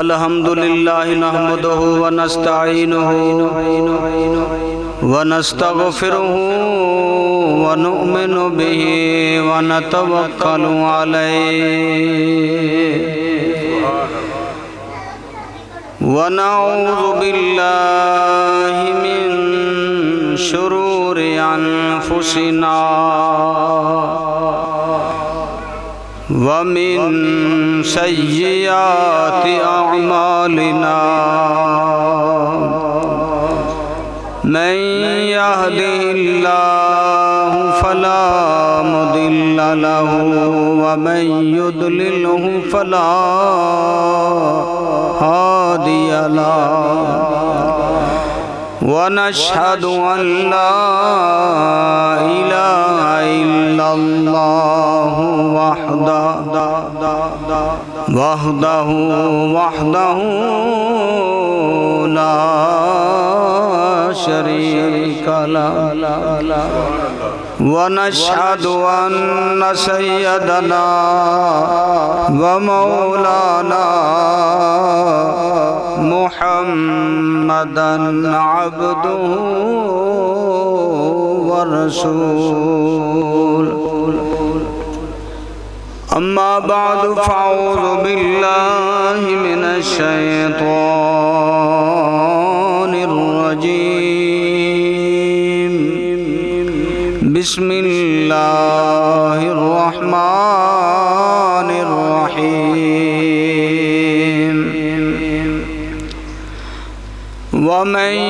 अल्हम्दुलिल्लाहि नहमदुहु व नस्तईनुहु व नस्तगफिरुहु व नुअमिनु बिहि व नतवक्कलु अलैहि व नऊज़ु बिल्लाहि मिन शुरूरि अनफुसिना व मिन सय्यिआति अअमालिना मन यहदिहिल्लाहु फला मुदिल्ल लहु व मन युद्लिलहु फला हादिय लहु व नशहदु अन ला इलाहा इल्लल्लाहु वहदहु ला शरीका लहु व नशहदु अन्न सय्यदना व मौलाना मुहम्मदन अब्दुहु व रसूलुहु अम्मा बादु फ़अऊज़ु बिल्लाहि मिनश शैतानिर रजीम बिस्मिल्लाहिर रहमानिर रहीम वमन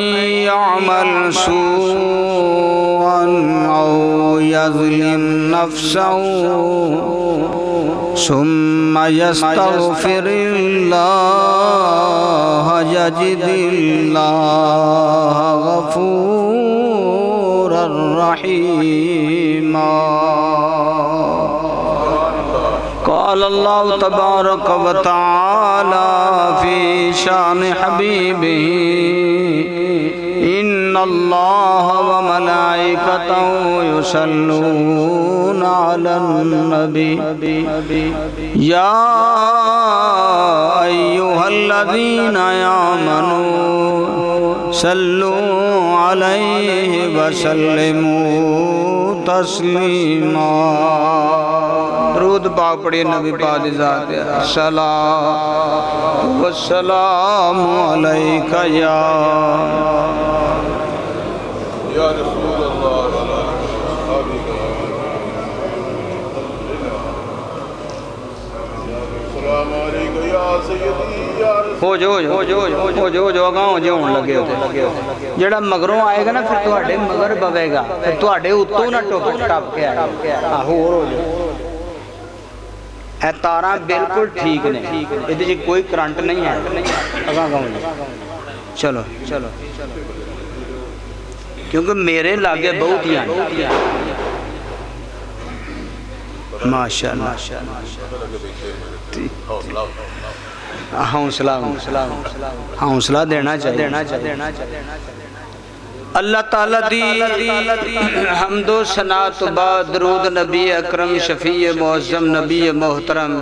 यअमल सूअन औ यज़लिम नफ्सहु सुम्मा यस्तग़फिरिल्लाह यजिदिल्लाह गफ़ूरर रहीमा क़ाल अल्लाहु तबारक व तआला फ़ी शान हबीबिही इन्नल्लाह व मलाइकतहु युसल्लूना अलन नबी या अय्युहल्लज़ीना आमनू सल्लू अलैहि व सल्लिमू तस्लीमा। दरूद पाक पढ़िए नबी पाक दी ज़ात पे सलाम व सलाम अलैका या रसूल अल्लाह। हो जो गाँव जो होने लगे जड़ा मगरों आएगा ना फिर तुहाडे मगर बवेगा फिर तुहाडे उत्तों ना टप के आएगा। होर हो जाओ तारा बिल्कुल ठीक ने ये कोई करंट नहीं है अगा गाँव चलो चलो क्योंकि मेरे लागे बहुत ही माशाअल्लाह हौसला हौसला देना चाहिए। अल्लाह ताला दी हम्दो सना तो बाद दरूद नबी अकरम शफी मुअज़्ज़म नबी मोहतरम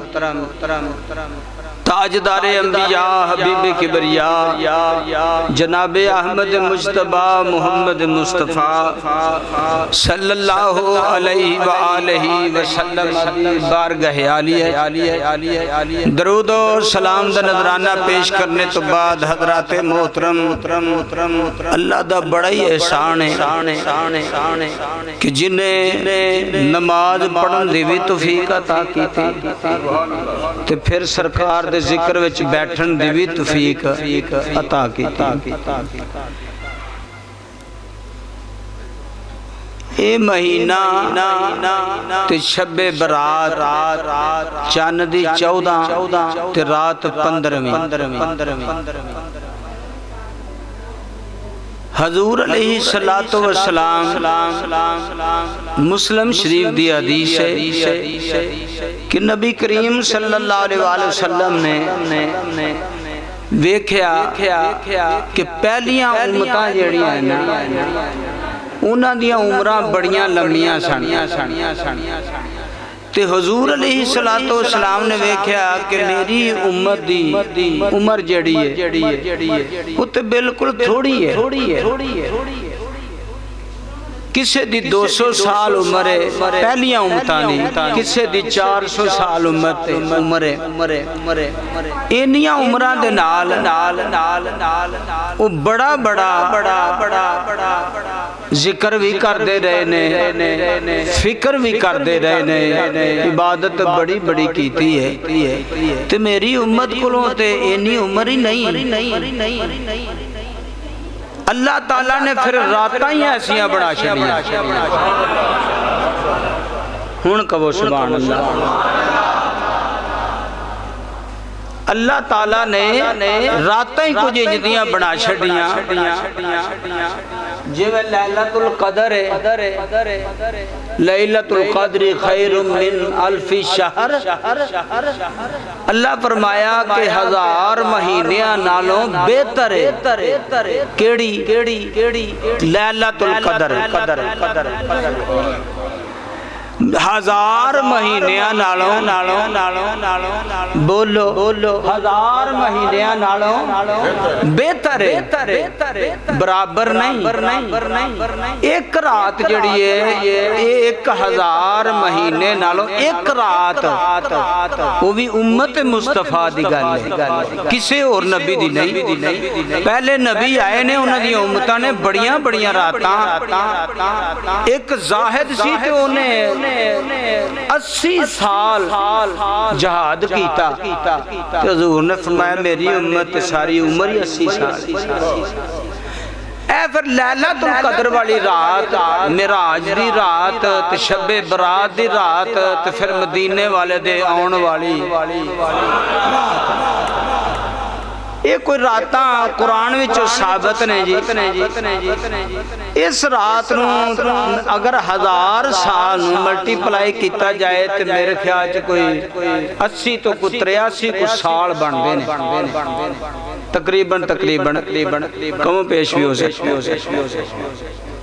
ताजदारे अंबिया हबीब किबरिया जनाबे अहमद मुज्तबा मोहम्मद मुस्तफ़ा सल्लल्लाहु अलैहि व आलिहि वसल्लम बारगाह आलिया दरूद और सलाम दा नजराना पेश करने तो बाद हजरात मोहतरम अल्लाह दा बड़ा ही एहसान है कि जिन्हें नमाज पढ़न दी भी तौफीक अता की ते फिर सरकार दे जिक्र विच बैठन दी भी तौफीक अता की। ये महीना ते शबे बरात चन्न दी 14 ते रात 15वीं हजूर अलैहि सलातो व सलाम मुस्लिम शरीफ दी हदीस है कि नबी करीम सल्लल्लाहु अलैहि वसल्लम ने वेख्या कि पहलियां उम्मतां जेहड़ियां हैं ना उन्हां दियां उमरां बड़ियां लंबियां सन ते हुजूर अलैहिस्सलातो वस्सलाम ने वेख्या कि मेरी उम्मत दी उम्र जड़ी है वो तो बिल्कुल थोड़ी है। किसे दी 200 साल उम्र है पहलियां उम्मतां दी, किसे दी 400 साल उम्र है। इन्नियां उम्रां दे नाल वो बड़ा जिक्र भी करते रहे ने, फिक्र भी करते रहे ने, इबादत बड़ी कीती है। ते मेरी उम्मत कोलों ते इन्नी उम्र ही नहीं। अल्लाह ताला ने फिर रातां ही ऐसियां बना छड़ियां। हुण कहो सुभान अल्लाह। अल्लाह ताला ने रातां ही कुछ इंजदियां बना छड़ियां जिवें लैलतुल कदर है, लैलतुल कद्र खैरुम मिन अल्फी शहर। अल्लाह फरमाया कि 1000 महीनियां नालों बेहतर है केड़ी लैलतुल कदर। 1000 महीनियां नालों बोलो 1000 महीनियां नालों बेहतर है, बराबर नहीं। एक रात जड़ी है 1000 महीने नालों एक रात, वो भी उम्मत मुस्तफा दी गल है, किसी और नबी दी नहीं। पहले नबी आए ने उन्हां दी उम्मतां ने बड़ियां रातां। एक जाहिद सी ते उन्हें 80 साल जहाद कीता। हुजूर ने फरमाया मेरी उम्मत सारी उम्र ही 80 साल। ऐ फिर लैलतुल कद्र वाली रात, मिराज दी रात, ते शबे बरात दी रात, ते फिर मदीने वाले दे आउण वाली ये कोई रातां कुरान विच साबित ने जी। इस रात नूं अगर 1000 साल मल्टीप्लाई किया जाए तो मेरे ख्याल च कोई 80 तो कोई 83 कुछ साल बनते हैं तकरीबन कमो पेश भी हो सकती।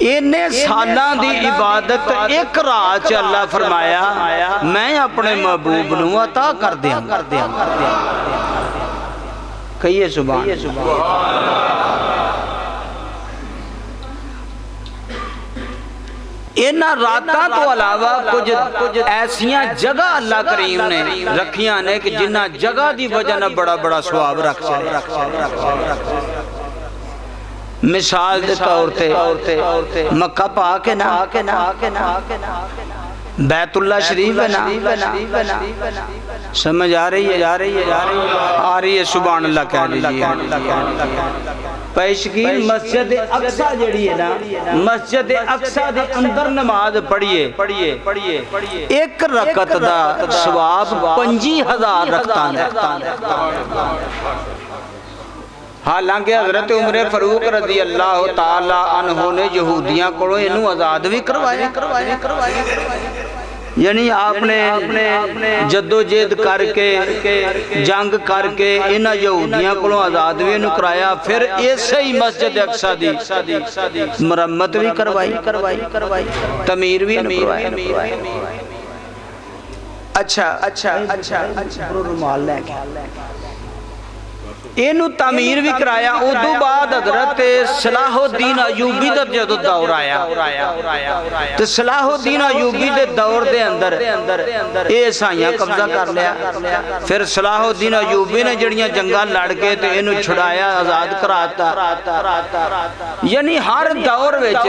इन्ने सालां दी इबादत एक रात च अल्लाह फरमाया मैं अपने महबूब नूं अता कर दियां। कहिए सुभान। इन्हां रातां तो अलावा कुछ ऐसियां जगह अल्लाह करीम ने रखियां ने कि जिन्हां जगह की वजह न बड़ा सवाब रख छड़े। मिसाल के तौर पे मक्का पाक है ना, बैतुल्ला शरीफ है ना, समझ आ रही है सुभान अल्लाह कह लीजिए। पेशकीर मस्जिद अक्सा जड़ी है ना, मस्जिद अक्सा दे अंदर नमाज पढ़िए एक रकत दा सवाब 5000 रकतां। हालांकि हजरत उमर फरूक रजी अल्लाह ताला अन्हु ने यहूदियां कोलों इनू आजाद भी करवाया। यानी आपने जद्दोजहद करके जंग करके इन्हां यहूदियां कोलों आजाद भी इनू कराया। फिर इसे ही मस्जिद अक्सा दी मरम्मत भी करवाई, तमीर भी करवाई। अच्छा रुमाल लेके इनू तमीर भी कराया। उदू बाद हजरत सलाहुद्दीन अयूबी दा जदों दौर आया ते सलाहुद्दीन अयूबी दे दौर दे अंदर ये ईसाइयां कब्जा कर लिया। फिर सलाहुद्दीन अयूबी ने जड़ियां जंगा लड़ के ते इनू छुड़ाया, आजाद कराता। यानी हर दौर विच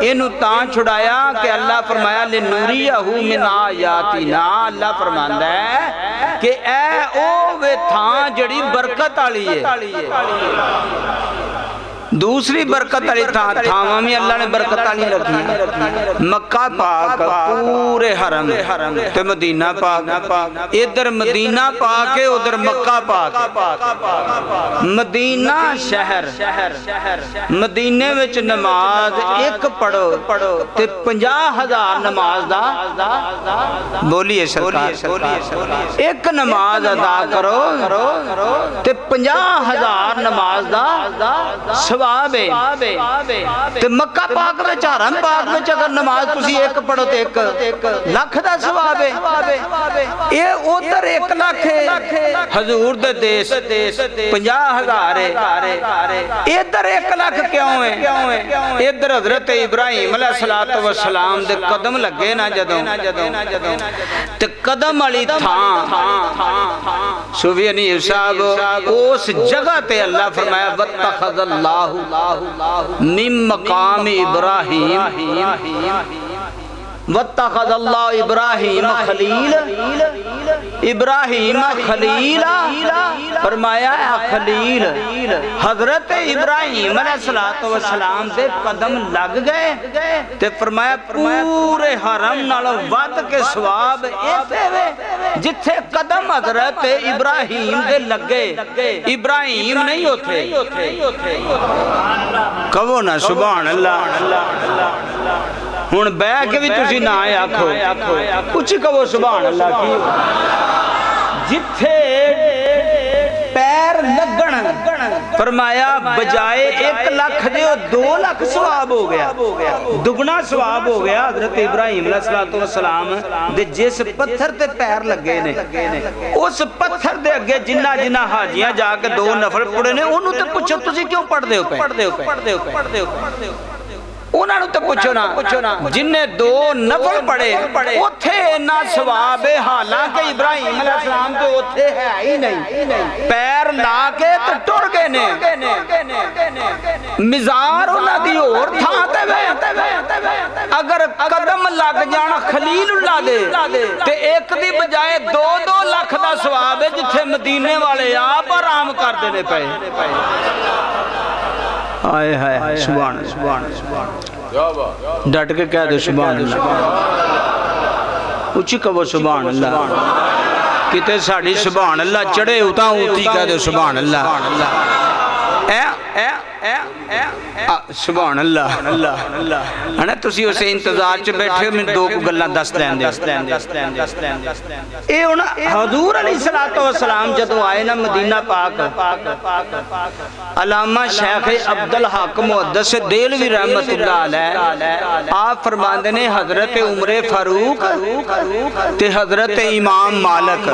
इनू तां छुड़ाया कि अल्लाह फरमाया लिनूरियहु मिन आयातिना। अल्लाह फरमांदा है कि ऐ ओ वे थां जड़ी बरकत वाली है। दूसरी बरकत वाली थावां भी अल्लाह ने बरकत वाली रखी। मक्का पाक पूरे हरम ते मदीना पाक, इधर मदीना पाक है उधर मक्का पाक। मदीना शहर, मदीने विच नमाज एक पढ़ो ते 50,000 नमाज दा बोलिए सरकार एक नमाज अदा करो ते 50,000 नमाज दा सवाब है ते मक्का पाक विच हरम पाक विच अगर नमाज तुसी एक पढ़ो ते 1 लाख दा सवाब है। ये उधर 1 लाख है हजूर दे देश 50,000 है, इधर 1 लाख क्यों है? इधर हजरत इब्राहिम अलैहिस्सलातु वस्सलाम दे कदम लगे ना जदों ते कदम वाली थां सुफियानी साहब उस जगह ते अल्लाह फरमाया वत्तखज़ल्लाहु मिन मकाम इब्राहिम वत्तखज़ल्लाहु इब्राहिम खलील, इब्राहिम खलीला फरमाया खलील हजरत इब्राहिम अलैहिस्सलातु वस्सलाम दे कदम लग गए ते फरमाया पूरे हरम नालों वध के सवाब इत्थे वे जिथे कदम हजरत इब्राहिम दे लगे। इब्राहिम नहीं उथे, कहो ना सुभान अल्लाह। हुण बह के भी तुसी ना आखो, कुछ कहो सुभान अल्लाह। की जिथे पैर लगन फरमाया बजाए 1 लाख दे 2 लाख सवाब हो गया, दुगना सवाब हो गया। हजरत इब्राहिम अलैहिस्सलातु वस्सलाम दे जिस पत्थर ते पैर लगे ने उस पत्थर दे अगे जिन्ना जिन्ना हाजियां जाके 2 नफल पढ़े ने उन्होंने तो पूछो तुसी क्यों पढ़दे हो? उन्होंने तो पूछो ना जिन्हें 2 नफल पढ़े उथे इन्ना सवाब है, हालांकि इब्राहिम अलैहिस्सलाम तो उथे है ही नहीं, पैर ला के तो टुर गए ने, मिजार उन्हां दी होर थां ते वे। अगर कदम लग जाना खलीलुल्लाह दे ते 1 दी बजाए 2-2 लाख दा सवाब है जिथे मदीने वाले आप आराम करदे ने पए। आए हाय सुभान सुभान, डट के कह दो सुभान अल्लाह, उच्ची कहो सुभान अल्लाह। किते साड़ी सुभान अल्लाह चढ़े उता ऊती कह दो सुभान अल्लाह। सुभान अल्लाह है ना। तुसी उस इंतजार च बैठे हो, मैं 2 गल्लां दस लैन दे। हुण हजूर अलैहिस्सलातु वस्सलाम जदों आए ना मदीना पाक, अल्लामा शेख अब्दुल हक मुहद्दिस देलवी रहमतुल्लाह अलैह आप फरमांदे ने हजरत उमर फारूक ते हजरत इमाम मालिक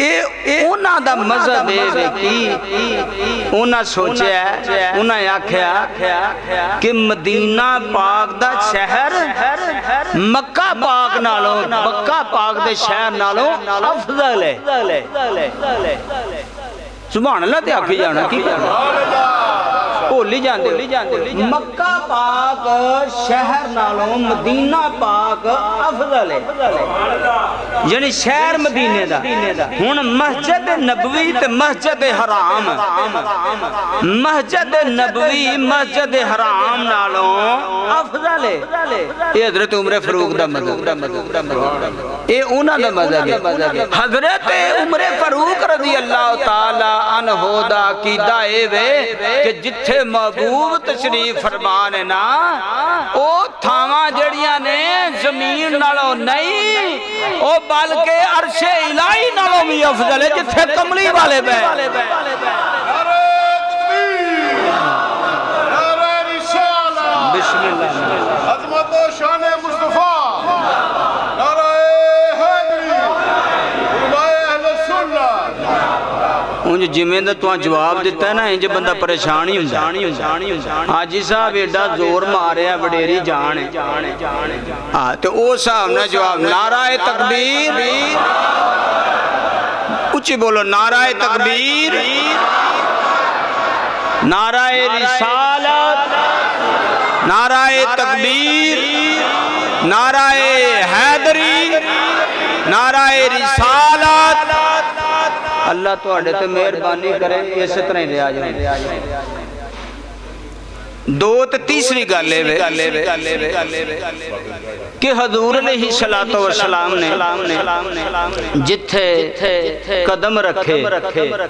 ए उन्हां दा मज़हब है कि उन्हां सोचा उन्हें आख्या कि मदीना पाक दा शहर मक्का पाक नालों मक्का पाक दे शहर नालों अफजल है। सुभान अल्लाह ते आखी जाना की भोली जाते। मक्का पाक शहर नालों मदीना पाक अफजल है, यानी शहर मदीने दा। हुण मस्जिद नबवी ते मस्जिद हराम, मस्जिद नबवी मस्जिद हराम नालों अफजल है। ये हजरत उमर फारूक दा मज़हब, ये उन्हां दा मज़हब है। हजरत उमर फारूक रज़ी अल्लाह ताला अन्हु दा अकीदा ए वे कि जिथे महबूब तशरीफ फरमान है ना ओ थावां जड़ियां ने जमीन नालों नहीं ओ बल्कि अर्शे इलाही नालों भी अफजल है जिथे कमली वाले बैठे। बिस्मिल्लाह अज़मत व शान मुस्तफा उंज जिमें तू जवाब दिता है ना इंज बंदा परेशान ही होंदा। हाजी साहब एडा जोर मारिया वडेरी जान हाँ तो उस हिसाब नाल जवाब नाराए तकबीर, उच्ची बोलो नाराए तकबीर, नाराए रिसालत, नाराए तकबीर, नाराए हैदरी, नाराए रिसालत। अल्लाह तुहाडे ते मेहरबानी करे इस तरह ही रहा जाए। दो तो तीसरी गल कि हजूर अलैहिस्सलातु वस्सलाम ने जिथे कदम रखे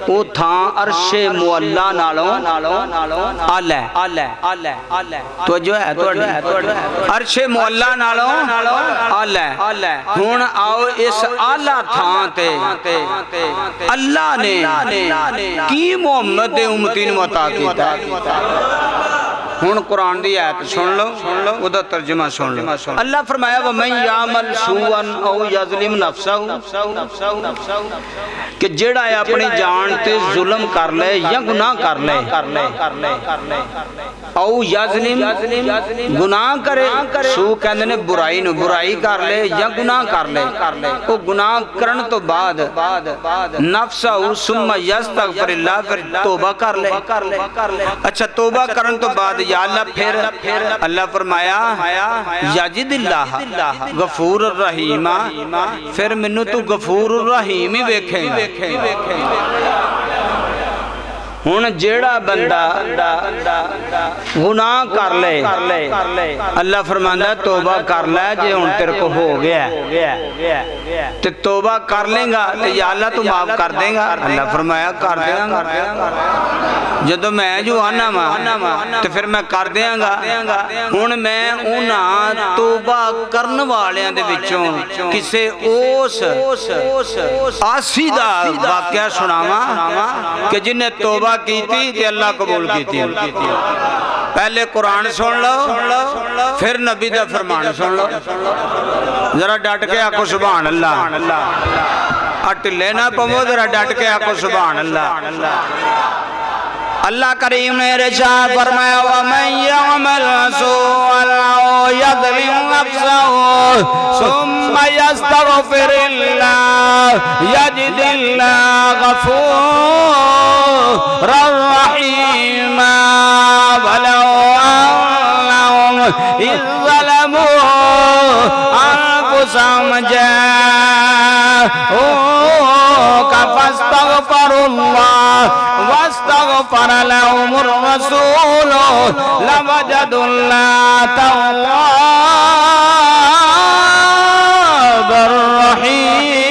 वो थां अर्शे मुअल्ला नालों आला तो जो है अर्शे मुअल्ला नालों आला। हुण आओ इस आला थां ते अल्लाह ने की मुहम्मद दे उम्मती नूं अता कीता। हुण कुरान दी आयत सुन लो उदा तर्जुमा सुन लो। अल्लाह फरमाया वमन यामल सूअन औ यज़लिम नफ्सहु कि जेड़ा अपनी जान ते जुल्म कर ले या गुनाह कर ले औ यज़लिम गुनाह करे सू कहंदे ने बुराई नु बुराई कर ले या गुनाह कर ले ओ गुनाह करन तो बाद नफ्सहु सुम्मा यस्तगफिरुल्लाह फिर तौबा कर ले। अच्छा तौबा करन तो बाद या अल्लाह फिर अल्लाह फरमाया याजिदिल्लाह गफूर रहीमा फिर मैनू तू गफूर रहीम ही वेखेगा। हुण जेड़ा बंदा गुनाह कर ले अल्लाह फरमांदा तौबा कर ले जे हुण तेरे को हो गया ते तौबा कर लेगा तो या अल्लाह तू माफ कर देगा। अल्लाह फरमाया कर देगा जदों मैं जो आना वा तो फिर मैं कर देंगा। हुण मैं उन्हां तौबा करन वालियां दे विचों किसे उस आसी दा वाकया सुनावा कि जिन्हें तौबा की ते अल्लाह कबूल की। पहले कुरान सुन लो फिर नबी दा फरमान सुन लो। जरा डट के आखो सुभान अल्लाह। ढिले ना पवो जरा डट के आखो सुभान अल्लाह। अल्लाह करीम ने इरशाद फरमाया वमन यअमल सूअन औ यज़लिम नफ्सहु सुम्मा यस्तगफिरुल्लाह यजिदिल्लाह गफूरर रहीमा वलौ अन्नहुम इज़ ज़लमू अनफुसहुम जाऊका फस्तगफिरुल्लाह वस्तगफर लहुमुर रसूल लवजदुल्लाह तव्वाबर रहीम।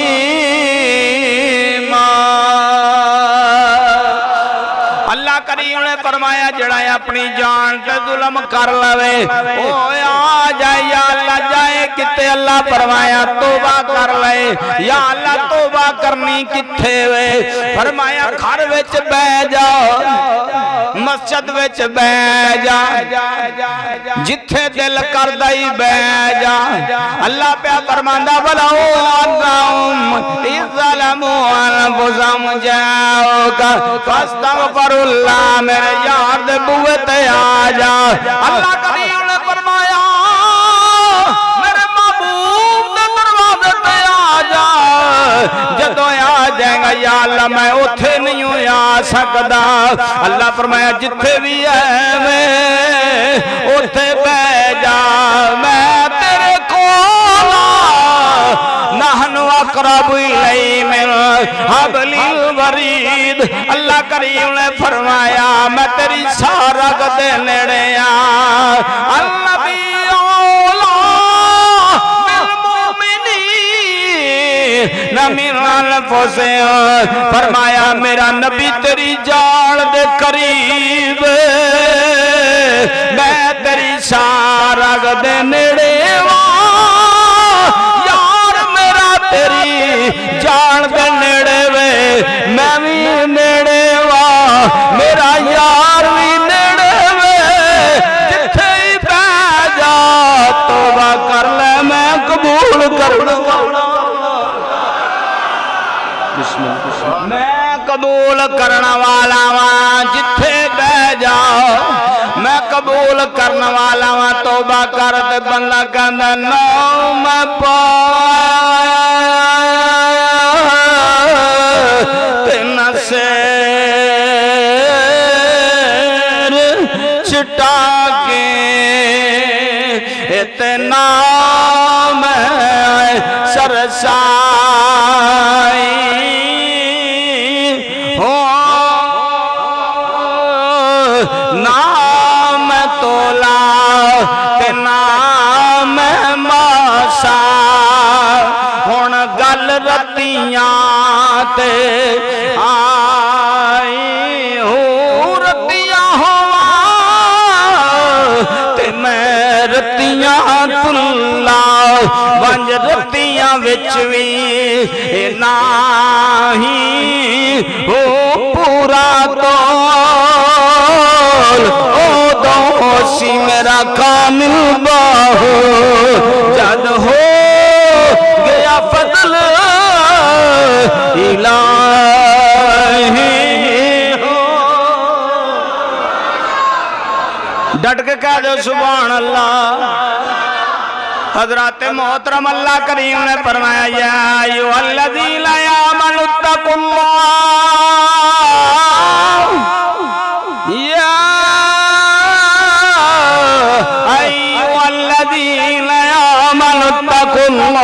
अल्लाह करीम ने फरमाया जड़ा अपनी जान ते जुल्म कर लवे ओ आ जाए या अल्लाह जाए किते। अल्लाह फरमाया तौबा कर ले या अल्लाह तौबा करनी किथे वे। फरमाया घर विच बैठ जा मस्जिद विच बैठ जा जिथे दिल करदा ही बैठ जा। अल्लाह पे फरमांदा वलाउ अन्नहुम इज़लमू अनफुसहुम जाऊका फस्तगफिरुल्लाह मेरे यार दे बुए ते आ जा। अल्लाह करीम ने फरमाया मेरे महबूब दे दरवाजे पे आ जा। जदों आ जाएगा या अल्लाह मैं उथे नहीं आ सकदा। अल्लाह फरमाया जिथे भी है मैं उथे बैठ जा मैं तेरे कोल नहनु अक़रबु इलैहि मिन हब्लिल वरीद। अल्लाह करीम ने फरमाया मैं तेरी सारग दे नेड़े आ। अल्लाह भी औला बिल मुमिनीन मिन अनफुसिहिम। फरमाया मेरा नबी तेरी जान दे करीब मैं तेरी सारग दे नेड़े तेरी जान दे नेड़े वे मैं भी नेड़े वा मेरा यार भी नेड़े वे जिथे ही पै जा तौबा कर ले मैं कबूल कर लूंगा। मैं कबूल करने वाला वा जिथे बह जाओ मैं कबूल करने वाला वा तौबा कर ते बंदा कहंदा नो मैं चिटा के इतना मैं सरसाई हो ना मैं वे आई हो रतियां होवा ते मैं रतियां तुल्ला वंज रतियां विच भी नाही हो पूरा तोल ओ दोषी मेरा कामिल बाहो जद हो गया फजल इलाही हो। डट के कह दो सुभान अल्लाह। हज़रत मोहतरम अल्लाह करीम ने फरमाया या अय्युहल्लज़ीना आमनुत्तकुल्लाह या अय्युहल्लज़ीना आमनुत्तकुल्लाह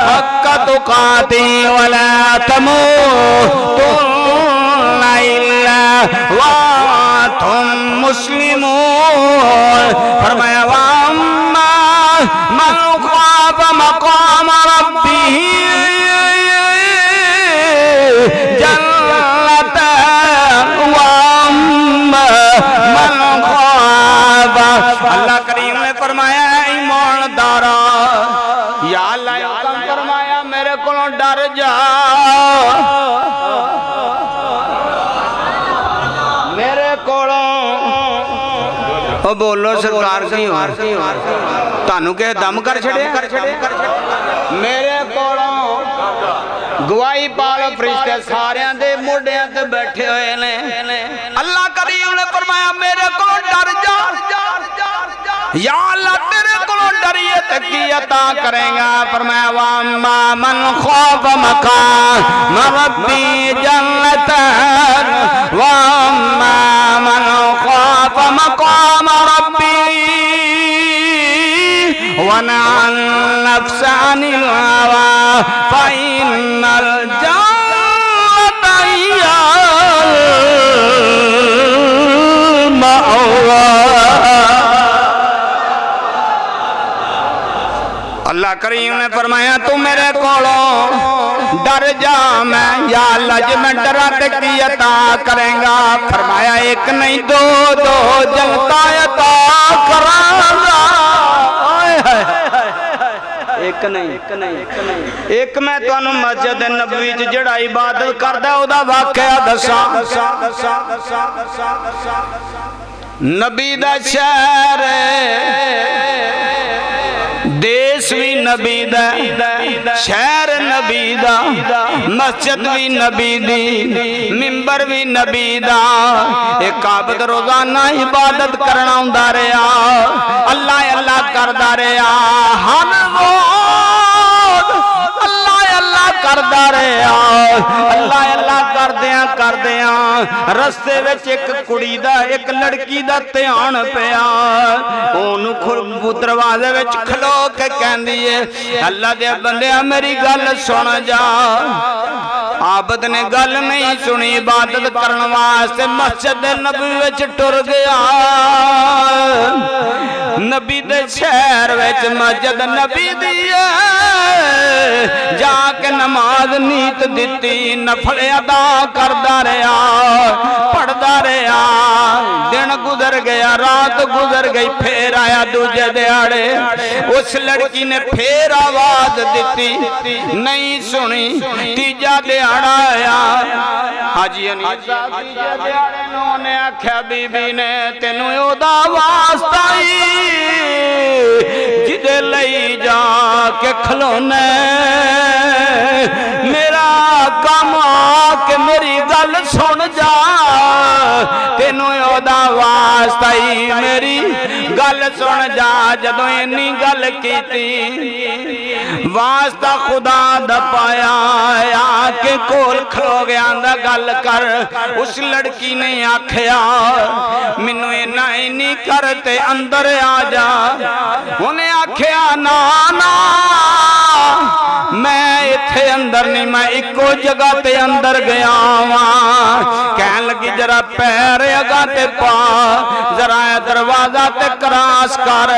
हक्का तुकाती वला तमूतुन्ना इल्ला व अंतुम मुस्लिमून। फरमाया मन ख़ाफ़ मक़ाम रब्बिही जन्नतैन व मन ख़ाफ़। अल्लाह करीम ने फरमाया ईमानदारा या अल्लाह हुक्म फरमाया मेरे कोलों डर जा मेरे कोलों। ओ बोलो सरकार की तानू के दम कर छड़े मेरे कोलों गवाही पाल फरिश्ते सारे दे मोढियां ते बैठे हुए ने। अल्लाह करीम ने फरमाया मेरे कोलों डर जा या अल्लाह तेरे कोलों डरिए ते की अता करेगा। फरमाया वम्मा मन खौफ मकाम रब्बी जन्नतैन वम्मा मन खौफ मकाम रब्बी वनअन नफ्स अनिल हवा फइन्नल जन्नता हियल मअवा। अल्लाह करीम ने फरमाया तू मेरे कोलों डर जा मैं या अल्लाह जे मैं डरा ते की अता करेगा। फरमाया एक नहीं दो दो जन्नत अता करांगा। एक नहीं एक मैं तुहानू मस्जिद नबवी च जिहड़ा इबादत करदा ओदा वाकया दसां। नबी दा शहर देश भी नबी दा शहर नबी दा मस्जिद भी नबी दी मिंबर भी नबी दा। एक आबद रोजाना इबादत करना हुंदा रहा अल्लाह अल्लाह करदा रहा हर रोज अल्लाह अल्लाह करदा रहा। अल्लाह अल्लाह करदियां रस्ते विच एक कुड़ी दा एक लड़की दा ध्यान पिया। ओनू दरवाजे विच खलो के कहंदी है अल्लाह दे बंदिया मेरी गल सुन जा। आबद ने गल नहीं सुनी इबादत करने वास्ते मस्जिद नबी विच टुर गया। नबी दे शहर विच मस्जिद नबी दी जाके नमाज नीत दिती नफल अदा करदा रहा पढ़दा रहा। दिन गुजर गया रात गुजर गई फिर आया दूजे दिहाड़े उस लड़की ने फिर आवाज दी नहीं सुनी। तीजा दिहाड़ा आया हाजी अनीसा तीजे दिहाड़े ने आख्या बीबी ने तेनू ओदा वास्ता जिदे लई जाके खलोने मेरा काम आके मेरी गल सुन जा। तेनू ओदा वास्ता ही मेरी गल सुन जा। जदों इन्नी गल कीती वास्ता खुदा दा पाया आके कोल खलो गया दा गल कर। उस लड़की ने आख्या मैनू इन्ना इन्नी कर ते अंदर आ जा। उन्हें आख्या ना ना मैं इत्थे अंदर नहीं मैं इको जगह ते अंदर गया वां। कहन लगी जरा पैर अगा ते पा, जरा दरवाजा ते क्रॉस कर।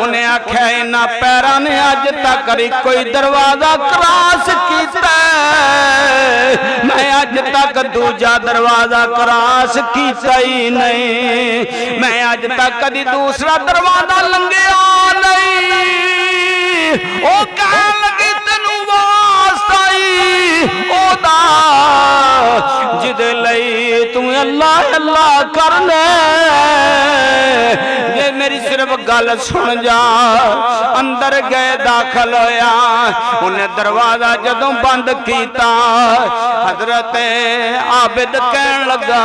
उन्हें आख्या इन्हां पैरां ने अज तक कोई दरवाजा क्रॉस कीता, मैं अज तक दूजा दरवाजा क्रॉस कीता ही नहीं, मैं अज तक कदी दूसरा दरवाजा लंघिया नहीं। ओ कहन लगी तेनू वास्ता ही ओदा जिदे लई तू अल्लाह अल्लाह करने। जे मेरी सिर्फ गल सुन जा। अंदर गए दाखिल होया, उन्हें दरवाजा जदों बंद किया, हजरत आबिद कहन लगा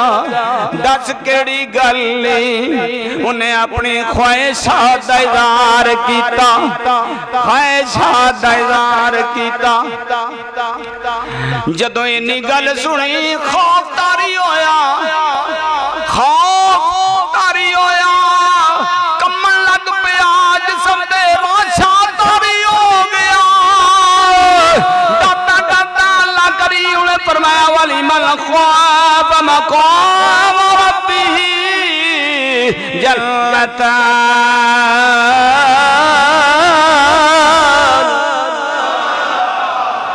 दस केड़ी गल। उन्हें अपनी ख्वाहिशात दा इज़हार कीता, ख्वाहिशात दा इज़हार कीता। जदों इन्नी गल सुनी खौफ तारी होया, खौफ तारी होया, कम्मन लग पिया जिस्म दे रोशा तारी हो गया। डरदा डरदा अल्लाह करी उन्हें फरमाया वाली मन ख्वाफ मक़ाम रब्बिही जन्नतान।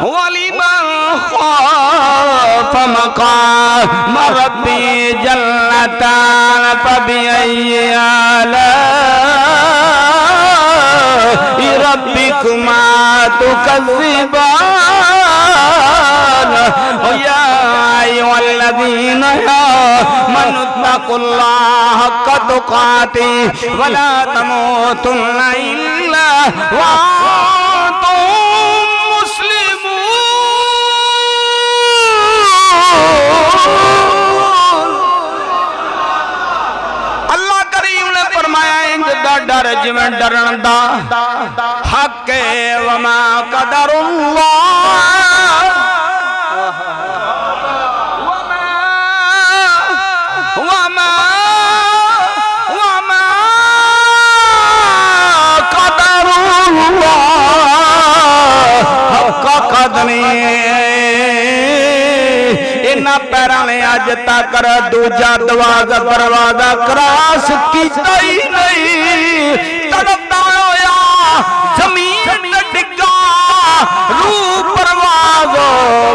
वाली मन ख्वाफ मक़ाम रब्बी जन्नतान फबिअय्यि आलाइ रब्बिकुमा तुकज़्ज़िबान। या अय्युहल्लज़ीना आमनू इत्तक़ुल्लाह हक़्क़ तुक़ातिह वला तमूतुन्ना इल्ला व अंतुम मुस्लिमून। अल्लाह करीम ने फरमाया इंज दा डर जिवें डरन दा हक है। वमा कदरुल्लाह इन्हां पैरां ने अज तक दूजा दरवाजा क्रॉस कीता ही नहीं। तड़पदा होया जमीन ते डिग्गा, रूह परवाज हो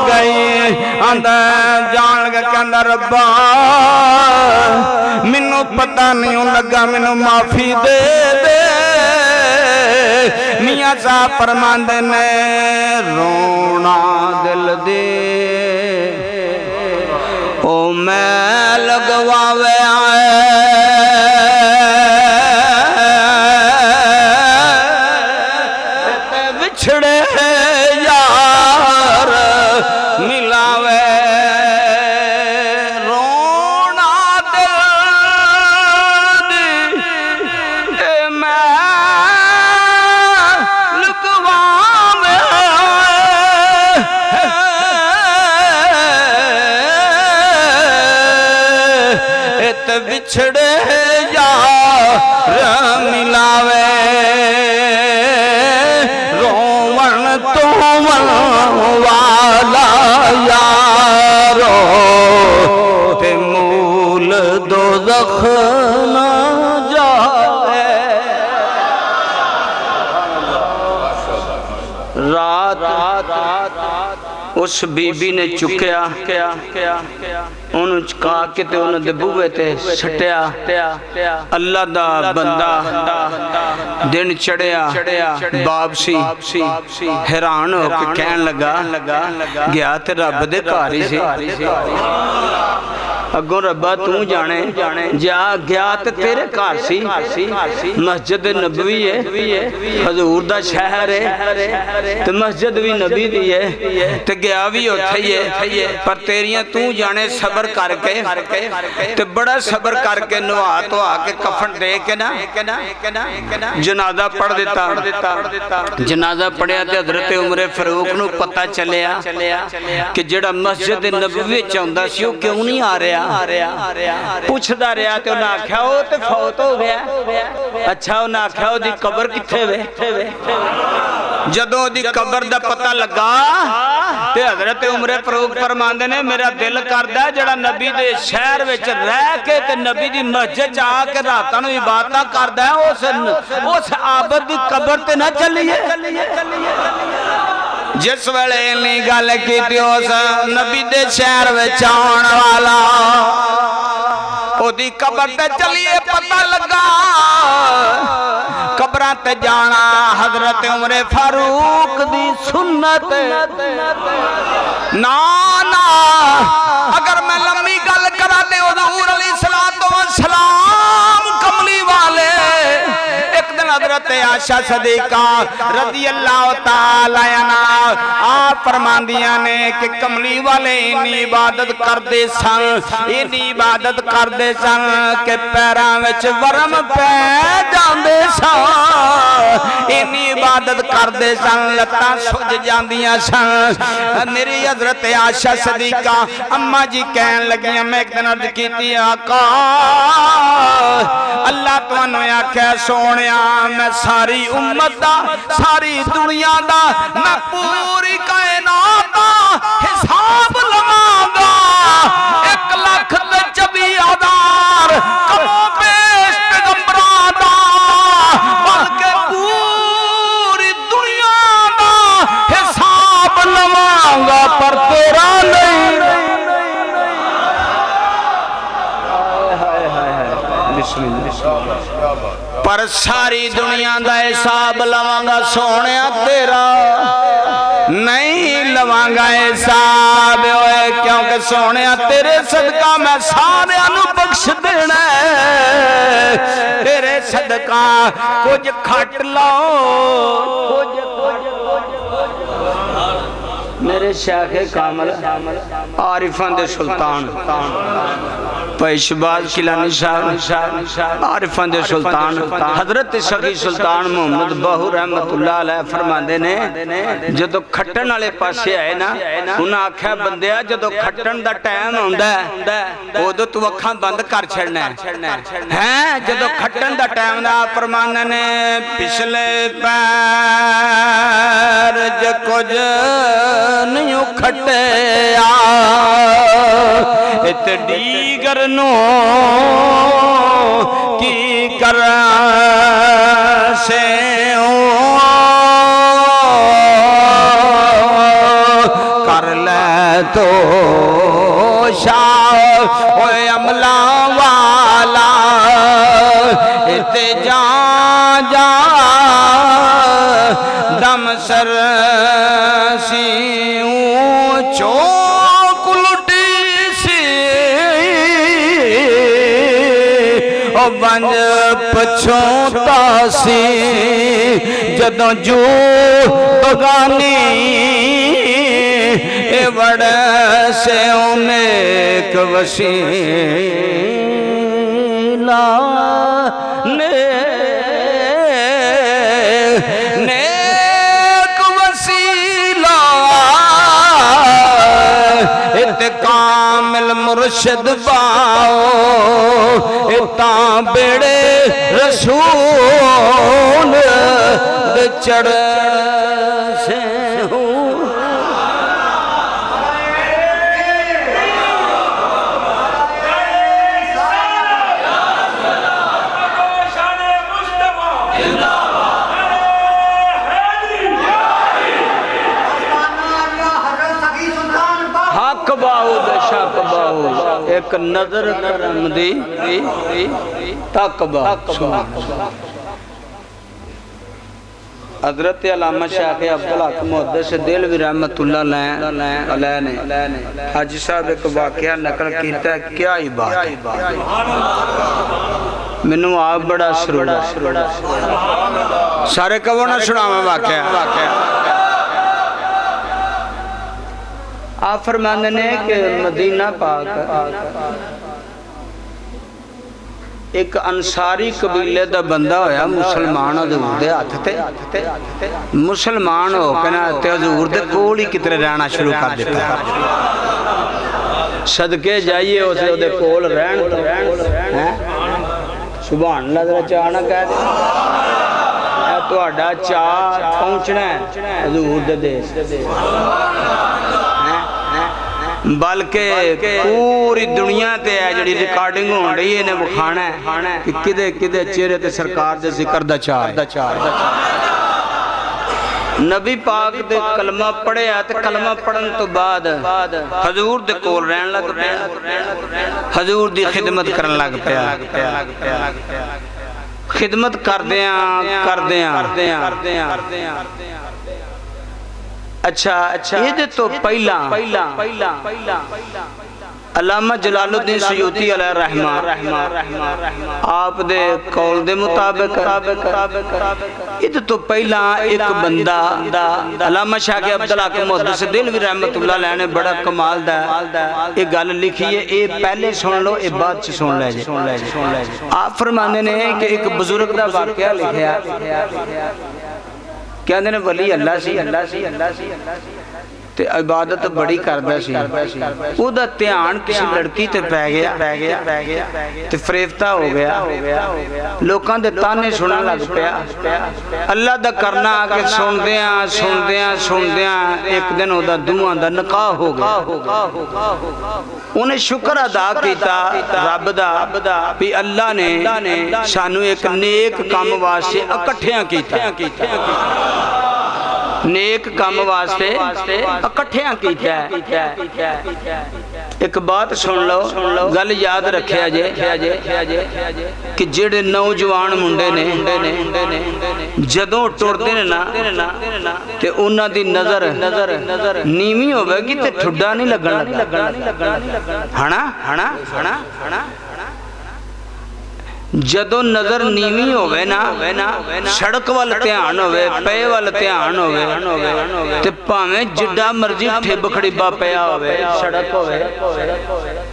गई। अंदर जान के कहंदा रब्बा मैनू पता नहीं लगा, मैनू माफी दे दे। मियां साहब फरमांदे ने रोना दिल दे ओ मैं लगवावे बिछड़े यार मिलावे। रोना दिल दे मैं लगवावे बिछड़े यार मिलावे। रोवन तोवन वाला यारो ते मूल दोज़ख न जावे। रात उस बीबी ने चुकया उन्होंने चुका के ते उन्होंने बूहे ते सटिया। अल्लाह दा बंदा दिन चढ़िया, बाप सी हैरान होकर कहन लगा गया ते रब दे घर ही सी। अगों रब्बा तू जाने जा गया ते तेरे घर सी। मस्जिद नबवी है, हजूर दा शहर है ते मस्जिद भी नबी दी है ते गया भी उत्थे ही है। पर तेरियां तू जाने सबर करके ते बड़ा सबर करके नवा धोआ के कफन दे के ना जनाजा पढ़ दिता। जनाजा पढ़िया ते हजरत उमर फारूक नूं पता चलिया कि जेड़ा मस्जिद नबवी च आउंदा सी ओह क्यों नहीं आ रहा। पुछदा रहा ते उन्हें आख्या वो ते फौत हो गया। अच्छा उन्हें आख्या ओदी कबर किथे वे? जदों ओदी कबर दा पता लगा ते हजरत उमर फारूक फरमांदे ने मेरा दिल करदा जड़ा नबी दे शहर विच रह के ते नबी दी मस्जिद च आके रातां नूं इबादत करदा है उस आबद दी कबर ते ना चलिए। जिस वेले इन्नी गल कीती उस नबी दे शहर विच आउण वाला ओदी कबर ते चलिए पता लगा कबरां ते जाना हजरत उमर फारूक दी सुन्नत ना ना। अगर मैं लंबी गल करा ते हुजूर अलैहिस्सलातु वस्सलाम कमली वाले एक दिन हजरत आयशा सदीका रज़ी अल्लाह तआला अन्हा आप फरमांदियां ने कि कमली वाले इन्नी इबादत करदे सन इन्नी इबादत करदे सन कि पैरां विच वरम पै जांदे सन। इन्नी इबादत करदे सन लत्तां सुज जांदियां सन। मेरी हजरत आयशा सदीका अम्मा जी कहन लगियां मैं एक दिन अर्ज कीती आका अल्लाह तुहानू आख्या सोनिया मैं सारी उम्मत दा सारी दुनिया दा मैं पूरी कायनात दा हिसाब लवांगा 1,24,000 कमो पेश पैगंबरां दा बल्कि पूरी दुनिया दा हिसाब लवांगा पर तेरा नहीं। पर सारी दुनिया का हिसाब लवांगा सोने तेरा नहीं लवांगा हिसाब क्योंकि सोने तेरे सदका मैं सारे बख्श देना तेरे सदका कुछ खट लो मेरे शेखे कामल आरिफां दे सुल्तान भाई शहबाज किलानी साहब आरिफां दे सुल्तान हजरत सखी सुल्तान मोहम्मद बहू रहमतुल्लाह अलैह फरमांदे ने जदों खट्टन वाले पासे आए ना उन्हें आख्या बंदिया जदों खट्टन दा टाइम आउंदा है उदों तू अखां बंद कर छड़ना है जदों खट्टन दा टाइम दा फरमांदे ने पिछले पैर ज कुछ नहीं खटे इत डीगर नो की कर से कर ले तो शाह अमला वाला इत जा जा दम सर सी चौक लुटी सी और बंज पछोता सी जदों जो बगानी ए बड़ से उनेक वसीला ने कामिल मुर्शिद पाओ इता बेड़े रसूल चढ़ से एक नजर करम दी तक हजरत अल्लामा शेख अब्दुल हक मुहद्दिस देलवी रहमतुल्लाह अलैह ने हाजी साहब एक वाकया नकल किया क्या ही बात मैनू आप बड़ा सरूड़ा सारे कहो ना सुनावा वाकया आप फरमाते ने कि मदीना पाक एक अंसारी कबीले का बंदा होया मुसलमान हजूर दे हथ ते मुसलमान हो के ना हजूर दे कोल ही कितने रहना शुरू कर दिता सदके जाइए उसे उहदे कोल रहन तो हैं सुभान अल्लाह दा चाह ना कह दे तुहाडा चाह पहुंचना है हजूर दे देश बल्कि पूरी दुनिया ते है जिहड़ी रिकॉर्डिंग होण रही है ने विखाना है कि किदे किदे चेहरे ते सरकार दे जिक्र दा चाह नबी पाक दे कलमा पढ़िया ते कलमा पढ़न तो बाद हजूर दे कोल रहन लग पिया हजूर दी खिदमत करन लग पिया खिदमत करदियां अच्छा ये तो पहला अल्लामा जलालुद्दीन सयूती अलैहि रहमा आप दे कौल दे मुताबिक इद तो पहला एक बंदा अल्लामा शाह के अब्दुल हक मुहद्दिस दिलवी रहमतुल्लाह अलैह ने बड़ा कमाल दा ये गल लिखी है ये पहले सुन लो ये बाद च सुन ले जी आप फरमाने ने कि एक बुजुर्ग दा वाकया लिखया कहते ने वली अल्लाह सी ते इबादत बड़ी करदा सी ओदा ध्यान किसी लड़की ते पै गया ते फरेफ्ता हो गया लोकां दे ताने सुनन लग पिया अल्लाह दा करना आके सुनदियां एक दिन ओदा दूहां दा निकाह हो गया उन्हें शुक्र अदा किया रब दा भी अल्लाह ने सानू एक नेक काम वास्ते इकट्ठियां कीता नेक काम वास्ते इकट्ठियां कीता एक बात सुन लो गल याद रखिया जे कि जेड़े नौजवान मुंडे ने जदों टुरदे ने ना ते उन्हां दी नजर नीवी होवेगी ते ठुड्डा नहीं लगन हना जदों नजर नीवी होवे ना सड़क वाल ध्यान होवे पे वाल ध्यान होवे ते भावें जिड्डा मर्जी ठिब खड़ीबा पिया होवे सड़क होवे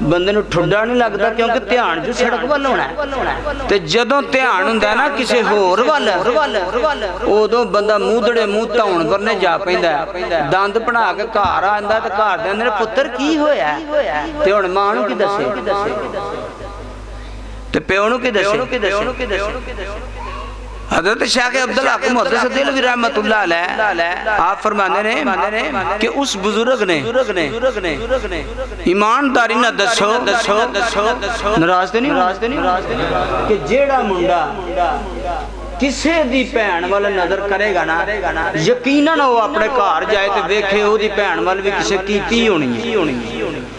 बंदे नूं ठुड्डा नहीं लगदा क्योंकि ध्यान जो सड़क वाल होना ते जदों ध्यान हुंदा ना किसी होर वाल उदों बंदा मूंहदड़े मूंह धौण करने जा पैंदा दंद बना के घर आंदा ते घर दे अंदर पुत्तर की होया ते हुण मां नूं की दसे ते प्यो नूं की दसे हज़रत शाह के अब्दुल हक मुहद्दिस दिलवी रहमतुल्लाह अलैह आप फरमाने ने कि उस बुजुर्ग ने ईमानदारी ना दसो नाराज ते नहीं कि जेड़ा मुंडा किसे दी भैन वाल नजर करेगा ना यकीनन वो अपने घर जाए तो वेखे ओदी भैन वाल भी किसे कीती होनी है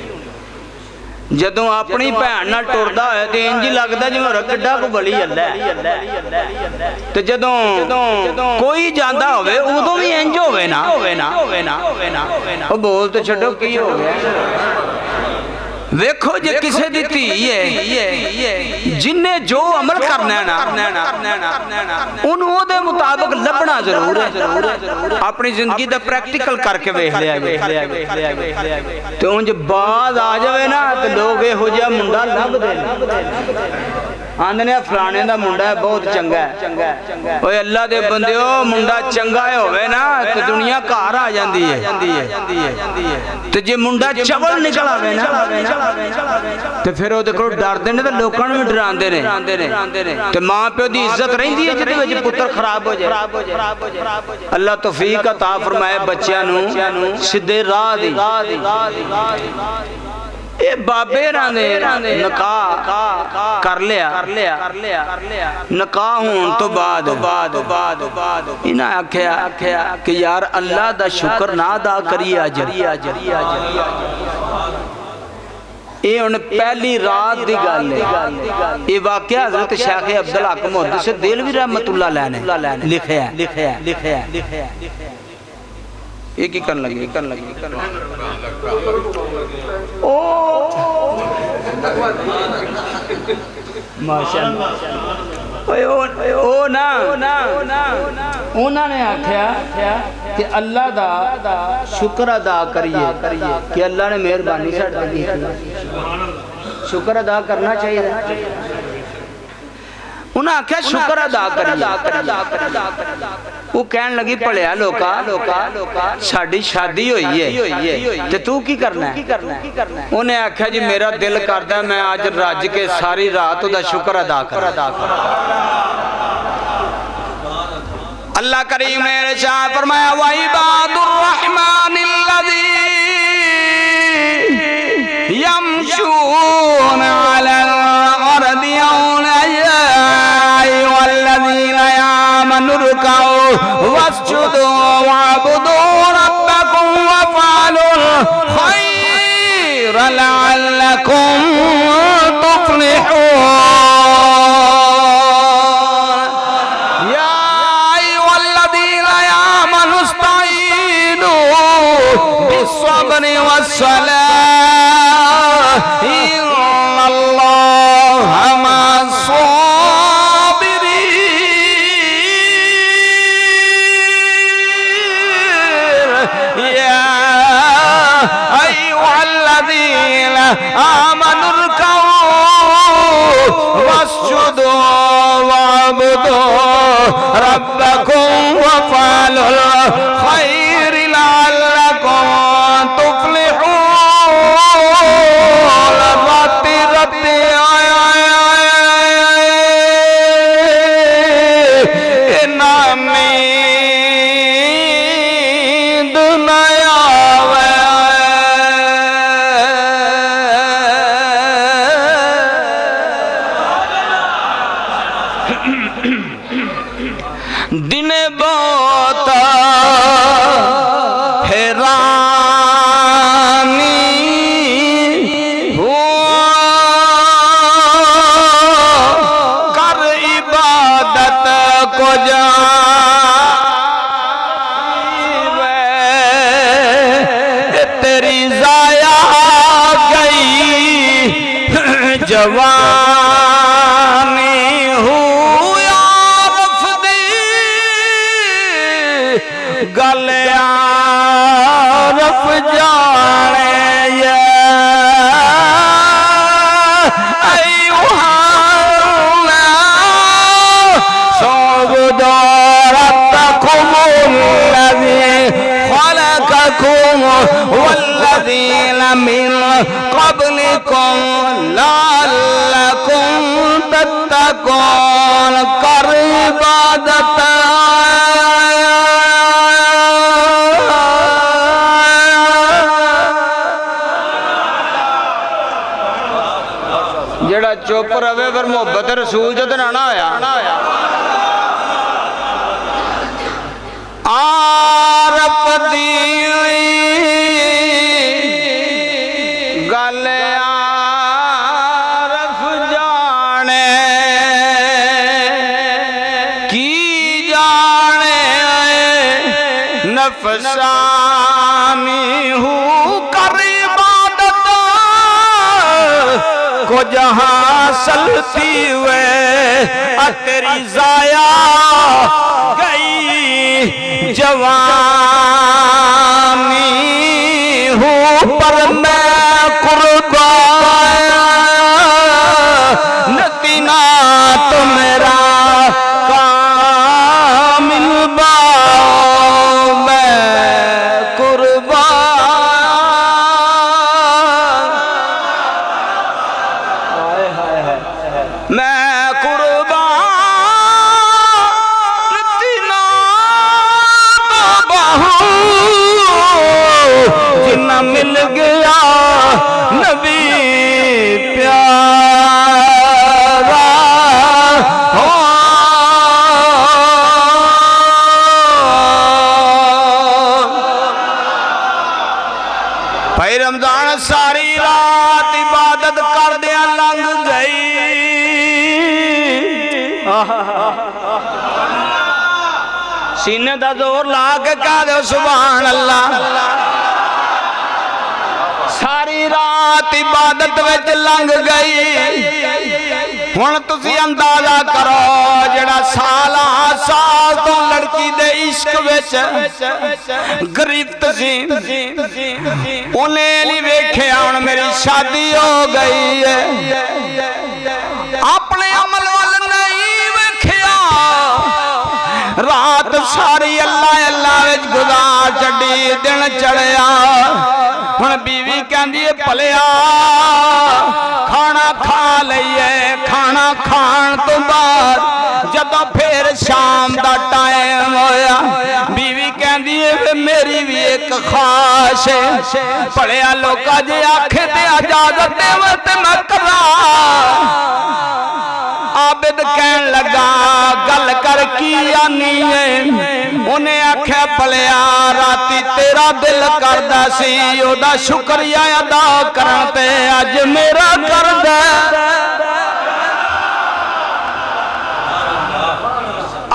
जदों अपनी भैन नाल टुरदा होए ते इंज लगदा जिवें किड्डा को बली अल्लाह ते जदों कोई जांदा होवे उदों भी इंज होवे ना ओ बोल ते छड्डो की हो गया वेखो जे किसे दी धी है जिन्ने जो अमल करना है ना उन्होंने ओदे मुताबिक लभना जरूर है अपनी जिंदगी दा प्रैक्टिकल करके वेख लिया ते उंज बाज आ जावे ना ते लोग इहो जिहा मुंडा लभदे आंदे ने फलाने दा मुंडा बहुत चंगा है ओए अल्लाह दे बंदिओ मुंडा चंगा होवे ना ते दुनिया घर आ जांदी है ते जे मुंडा चवल निकल आवे ना ते फिर ओदे कोल डरदे ने ते लोकां नूं भी डरांदे ने ते मां प्यो दी इज्जत रहिंदी है जिहदे विच पुत्तर खराब हो जाए अल्लाह तौफीक अता फरमाए बच्चियां नूं सीधे राह दी ए बाबे ने निकाह कर लिया निकाह होने तो बाद इन्हें आख्या कि यार अल्लाह दा शुक्र ना अदा करिए अज ये हुण पहली रात दी गल है ये वाकया हजरत शेख अब्दुल हक मुहद्दिस दिलवी रहमतुल्लाह अलैह ने लिखया ये की करन लगी ओ माशाअल्लाह ओ ना उन्होंने आख्या कि अल्लाह दा शुक्र अदा करिए कि अल्लाह ने मेहरबानी साडे ते की शुक्र अदा करना चाहिए उन्हें आख्या शुक्र अदा करिए। वो कहन लगी भलिया लोका साडी शादी हुई है ते तू की करना है? उन्हें आख्या जी मेरा दिल करदा मैं अज रज के सारी रात उहदा शुक्र अदा करा। अल्लाह करीम ने इरशाद फरमाया व इबादुर रहमानिल्लज़ी यमशूना अलल अर्दि हौना या अय्युहल्लज़ीना आमनु रुकऊ वस्जुदू वअबुदू रब्बकुम वफ़अलुल खैर लअल्लकुम तुफ़्लिहून। बिस्सब्रि वस्सलाह इन्नल्लाह मअस्साबिरीन। या अय्युहल्लज़ीना आमनु रुकऊ वस्जुदू वअबुदू रब्बकुम वफ़अलुल खैर लअल्लकुम तुफ़्लिहून। राती राती नींद न आवे। दिन बहुत हैरानी कर इबादत को जावे तेरी जाया गई जवानी हुआ गल आरफ जाने ये अय्युहन्ना सअबुदू रब्बकुमुल्लज़ी खलक़कुम वल्लज़ीना मिन क़ब्लिकुम लअल्लकुम तत्तक़ून। कर इबादत जेड़ा चुप रवे फिर मोहब्बत रसूल जद ना आया। आरफ दी गल आरफ जाने की जाने नफसानी हूँ कर इबादत को जहाँ सलती वे तेरी जाया गई जवानी हूँ पर मैं कुर्बान नतीना तो मेरा कामिल बाओ मैं कुर्बान। मैं कुर्बान तीना बाहू जिन्ना मिल गया नबी प्यारा हो। भाई रमजान सारी रात इबादत कर दिया लंघ गई। सीने का जोर ला के कह दो सुभान अल्लाह। सारी रात इबादत विच लंघ गई। हुण तुसी अंदाजा करो जेड़ा साल तो लड़की दे इश्क विच गिरफ्त सी उन्हें नहीं वेख्या हुण मेरी शादी हो गई है। अपने अमल वाल नहीं दिन चढ़िया हुण बीवी कहंदी है भलिया खाना खा लईए खाना खाण तो बाद जदों फिर शाम दा टाइम होया बीवी कहंदी है मेरी भी एक ख्वाहिश है भलिया लोका जे आखे ते इजाजत देवे ते मैं करा आबिद कहन लगा गल कर की आनी है उन्हें आख्या भलिया राती तेरा दिल करदा सी ओदा शुक्रिया अदा करन ते अज मेरा करदा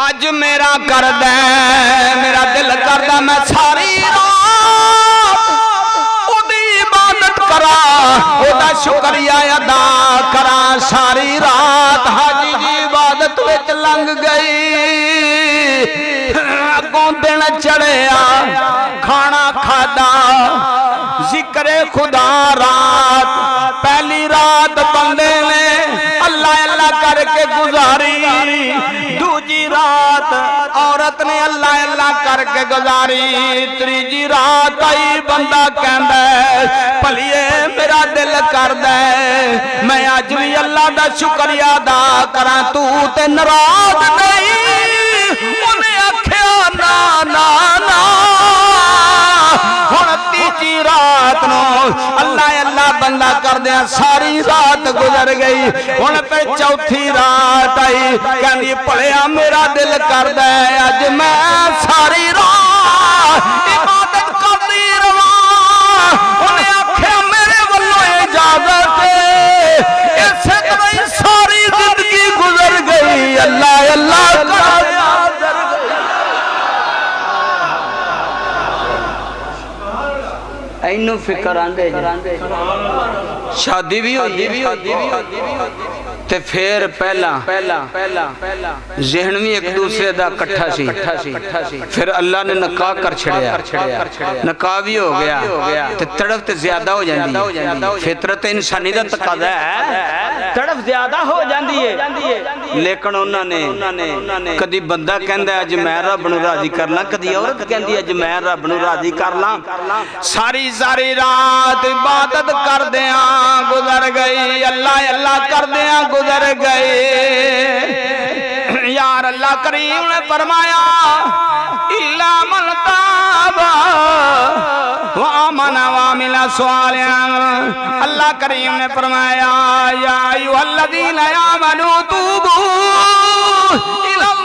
अज मेरा करदा मेरा दिल करदा मैं सारी रात ओदी इबादत करा ओदा शुक्रिया अदा करा सारी रात हाजी जी इबादत विच लंघ गई अगों दिन चढ़िया खाना खादा जिक्रे खुदा रात पहली रात बंदे ने अल्लाह अल्लाह करके गुजारी दूजी रात औरत ने अल्लाह अल्लाह करके गुजारी तीजी रात आई बंदा कहंदा भलिए मेरा दिल करदा मैं अज भी अल्लाह दा शुक्रिया अदा करा तू ते नाराज नहीं उन्हें आख्या ना ना ना हुण तीजी रात नो अल्लाह अल्लाह बंदा करदे सारी रात गुजर गई हुण फिर चौथी रात आई कहंदी भलिया मेरा दिल करदा अज मैं सारी रात इबादत करदी रवां उन्हें आख्या मेरे वल्लों इजाजत इसे तरह ही सारी जिंदगी गुजर गई अल्लाह अल्लाह इनू फिक्र आंदे शादी भी होती ते फिर पहला जहन भी एक दूसरे दा इकट्ठा सी फिर अल्लाह ने निकाह कर छड़िया निकाह भी हो गया ते तड़फ ते ज्यादा हो जाती है फितरत इंसानी दा तकाजा है तड़फ ज्यादा हो जाती है लेकिन उन्होंने कदी बंदा कहंदा अज मैं रब नूं राजी करना कदी औरत कहंदी अज मैं रब नूं राजी करना सारी सारी रात इबादत करदियां गुजर गई अल्लाह अल्लाह करदियां गुजर गए यार अल्लाह करीम ने फरमाया इल्ला मन ताबा व आमना व अमिला सालिहान अल्लाह करीम ने फरमाया या अय्युहल्लज़ीना आमनू तूबू इलल्लाह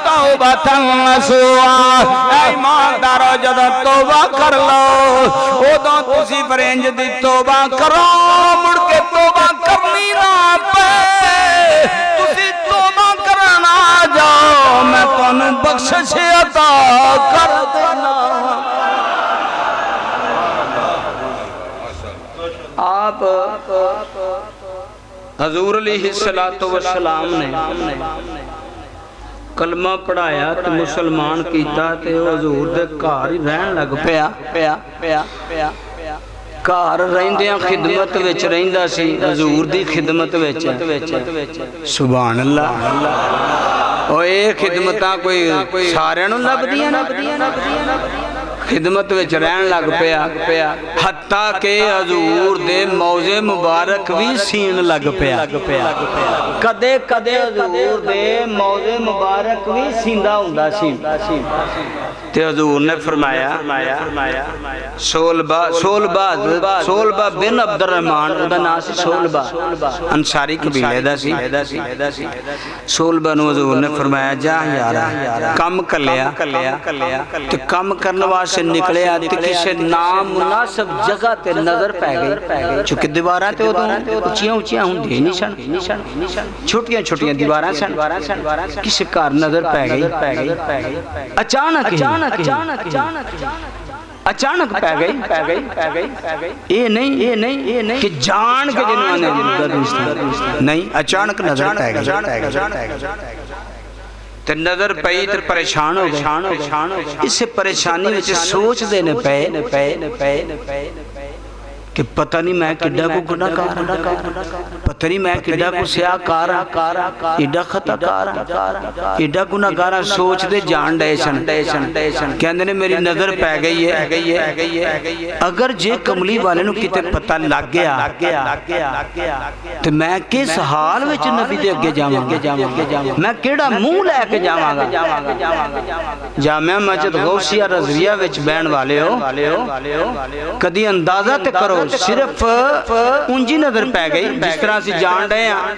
तौबतन नसूहा ईमानदारो जदों तौबा कर लो उदों तुसीं फिर इंज दी तौबा करो मुड़ के तौबा करनी ना पे तुसीं तौबा करना जाओ मैं तुहानू बख्शिश अता कर देना आप हजूर अलैहिस्सलातु वस्सलाम ने कलमा पढ़ाया तो मुसलमान किया तो हजूर दे घर ही रहन लग पिया घर रहिंदियां खिदमत विच रहिंदा सी हजूर दी खिदमत विच सुभान अल्लाह ओ ये खिदमतां कोई सारियां नूं लभदियां खिदमत विच रहन लग पिया हत्ता के हजूर दे मौजे मुबारक भी सीन लग पिया कदे कदे हजूर दे मौजे मुबारक भी सींदा हुंदा सी ते हजूर ने फरमाया सोलबा बिन अब्दुर्रहमान उहदा नाम सी सोलबा अंसारी कबीले दा सी सोलबा नूं हजूर ने फरमाया जा यार कम कलिया ते कम करने वास्ते निकलिया ते किसी नामुनासिब जगह ते नजर पै गई चूंकि दीवारां ते उदों उच्चियां हुंदियां नहीं सन छोटियां दीवारां सन किसी घर नजर पै गई अचानक पै गई ये नहीं कि जान के जिन्होंने नहीं अचानक नजर पै गई ते नजर पई ते परेशान हो गए इस परेशानी विच सोचदे ने पे कि पता नहीं मैं किड्डा को गुनाहगार, पता नहीं मैं किड्डा को सियाकार, एडा खताकार, एडा गुनाहगार सोचते जान डे सन। कहंदे ने मेरी नज़र पै गई है। अगर जे कमली वाले नूं किते पता लग गया तो मैं किस हाल विच नबी दे अगे जावांगा, मैं केड़ा मुंह लैके जावांगा। जामिया मस्जिद गौसिया रज़विया विच बहन वाले हो, कदी अंदाजा ते करो, सिर्फ उंजी नजर पै गई जिस तरह असीं जान डे हां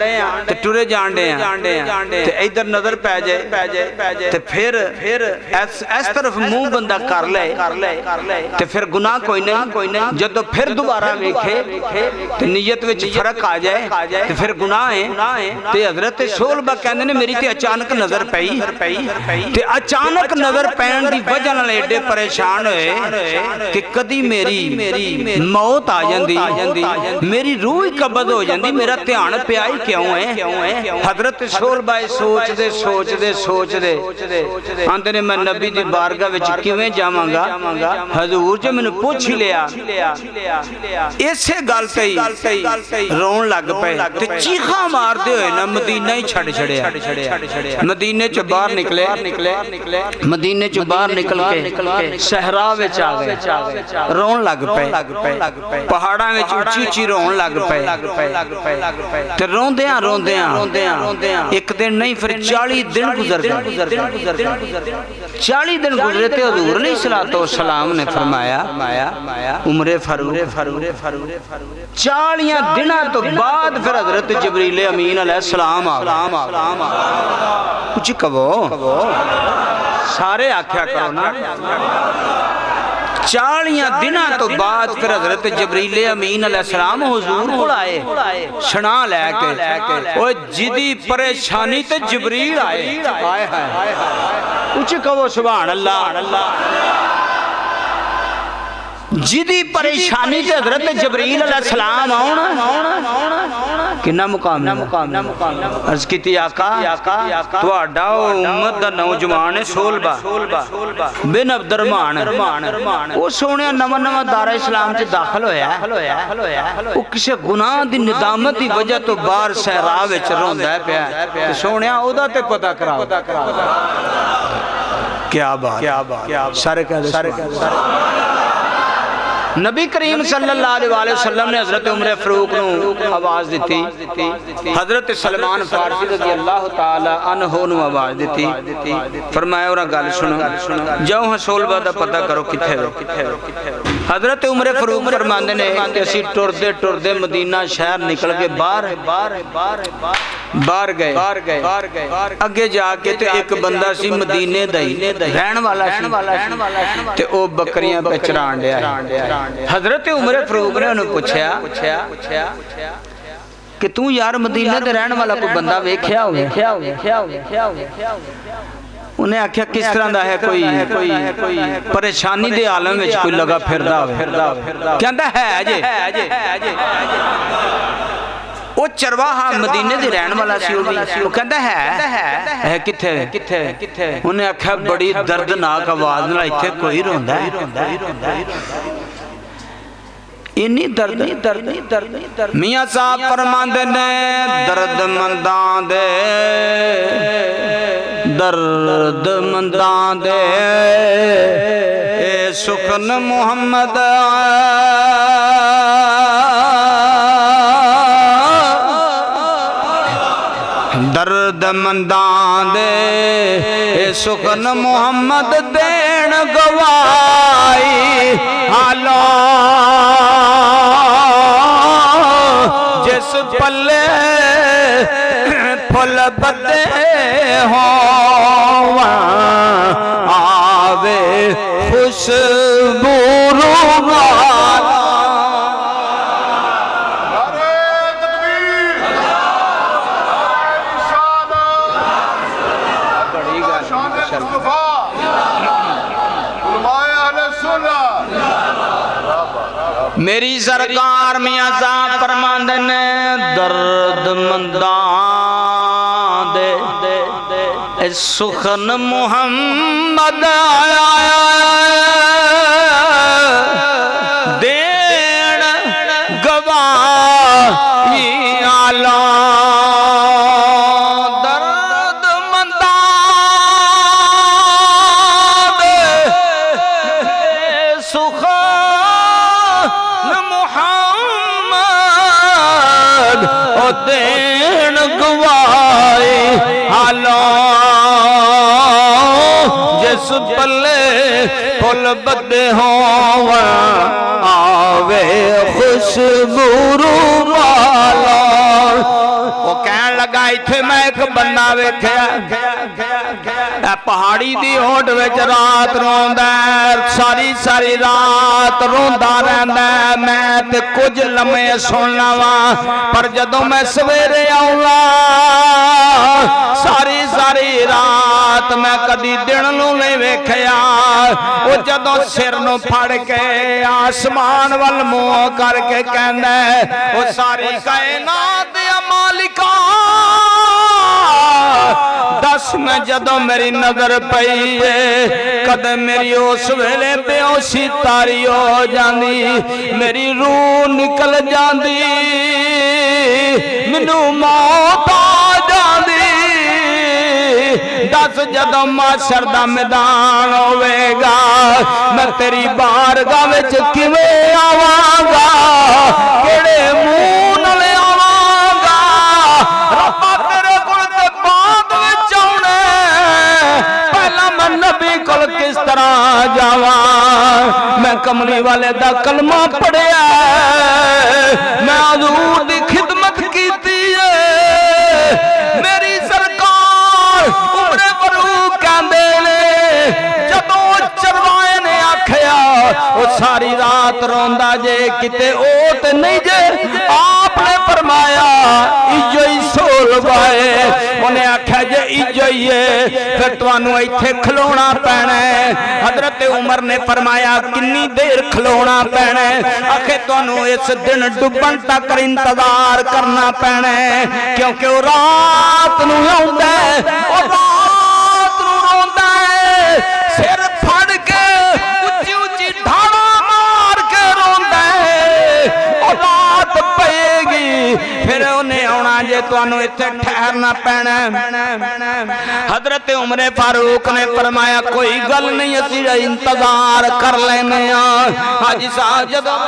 ते टुरे जान डे हां ते इधर नजर पै जाए ते फिर इस तरफ मुंह बंदा कर ले ते फिर गुनाह कोई नहीं। जदों फिर दोबारा वेखे ते नीयत विच फर्क आ जाए ते फिर गुनाह है। ते हजरत शोलबा कहंदे ने मेरी ते अचानक नजर पई ते अचानक नजर पैण दी वजह नाल एडे परेशान होए कि कदी मेरी मौत आ जांदी, मेरी रूह ही कब्ज़ हो जांदी, मेरा ध्यान पिया ही क्यों है। हजरत शोलबा सोचदे आंदे ने मैं नबी दी बारगाह विच किवें जावांगा, हजूर जी मैनूं पुछ ही लिया। इसे गल ते ही रोण लग पे ते चीखा मारदे होए ना मदीना ही छड़ छड़िया। मदीने चों बाहर निकले, मदीने चों बाहर निकल के सहरा विच आ गए, रोण लग पे, पहाड़ां विच उच्ची रोण लग पे ते रोंदियां एक दिन नहीं फिर 40 दिन गुजर गए। 40 दिन गुजरे ते हजूर अलैहिस्सलातु वस्सलाम ने फरमाया उम्रे फरूक 40 दिनों तो बाद फिर हजरत जिब्रील अमीन अलैहिस्सलाम कुछ कहो सारे आख्या करो ना। 40 दिनों तो बाद फिर हजरत जिब्रील अमीन अलैहिस्सलाम हुजूर कोल आए छना लैके, ओए जिदी परेशानी ते जिब्रील आए। कुछ कहो सुभान अल्लाह। जिदी परेशानी ते हजरत जिब्रील अलैहिस्सलाम आउण किन्ना मुकाम अर्ज कीती आका तुहाडा उम्मत दा नौजवान है सोलबा बिन अब्दुर्रहमान, ओ सोहणिया नवां दारा इस्लाम च दाखिल होया, ओ किसे गुनाह दी निदामत दी वजह तो बाहर सहरा विच रोंदा पिया ते सोहणिया ओदा ते पता करा। क्या बात सारे कह नबी करीम सल्लल्लाहु अलैहि वसल्लम ने हजरत उमर फारूक नूं आवाज़ दी, हजरत सलमान फारसी रज़ी अल्लाह तआला अन्हु नूं आवाज़ दी, फरमाया और गल सुनो, जाओ हसोलबा दा पता करो किथे वे। हजरत उमर फारूक फरमांदे ने कि असीं टुरदे टुरदे मदीना शहर निकल के बाहर गए। अगे जाके ते एक बंदा सी मदीने दा ही रहण वाला सी ते ओ बकरियां पे चराण दिया। हजरत उमर फारूक ने उन्हें पूछया कि तू यार मदीने दे रहने वाला कोई बंदा वेख्या होवे? उन्हें आख्या किस तरह दा है, कोई परेशानी दे आलम विच कोई लगा फिरदा होवे? कहंदा है जे वो चरवाहा मदीने दे रहने वाला सी, वो कहंदा है किथे? उन्हें आख्या बड़ी दर्दनाक आवाज नाल इत्थे कोई रोंदा है। इन्नी दर्द मियां साहब फरमांदे ने दर्द मंदां दे ए सुखन मुहम्मद दर्द मंदां दे ए सुखन मुहम्मद देन गवाई हालो जिस पल्ले फुल बदे हो आवे खुशबू मेरी सरकार मियां साहब फरमांदे ने दर्द मंदां दे सुखन मुहम्मद देन देन गवाए हालों जिस पल्ले फुल बदे होवा आवे खुशबू वाला। वो कहन लगा इत्थे मैं एक बंदा वेख्या पहाड़ी दी होठ विच रात रोंदा सारी सारी रात रोंदा रहिंदा। मैं ते कुछ लम्हे सुनना वा पर जदों मैं सवेरे आऊंगा सारी सारी रात मैं कदी दिन नूं नहीं वेख्या। वो जदों सिर नूं फड़ के आसमान वल मुंह करके कहंदा वो सारी कायनात दा मालिका दस मैं जदों मेरी नजर पई है कद मेरी उस वेले बेहोशी तारी हो जांदी मेरी रूह निकल जांदी मैनू मौत आ जांदी। दस जदों माशर दा मैदान होवेगा मैं तेरी बारगाह विच किवें आवांगा किहड़े मुंह नाल आवांगा। रब्बा तेरे कोल ते बाद विच आउणे पहला मैं नबी कोल किस तरह जावां। मैं कमली वाले दा कलमा पढ़िया मैं हजूर दी खिदमत कीती है। मेरी सरकार उमरे फारूक कहंदे ने जदों चरवाए ने आखिया वो सारी रात रोंदा जे किते ओ ते नहीं जे आपने फरमाया इजो ही सोल वाए। उन्हें आख्या जे इजो ही है फिर तुहानू इत्थे खलोना पैना है। हजरत उमर ने फरमाया कितनी देर खलोना पैना है। आखे तुहानू इस दिन डुबन तक इंतजार करना पैना है क्योंकि वो रात नू आउंदा है वो रात नू रोंदा है सिर फड़ के उच्ची उच्ची ढाड़ा मार के रोंदा है। वो रात पएगी फिर उन्हें आउणा जे तुहानू इत्थे ठहरना पैना। हजरत उमरे फारूक ने फरमाया कोई गल नहीं असीं इंतजार कर लेने हाजी साहब जदों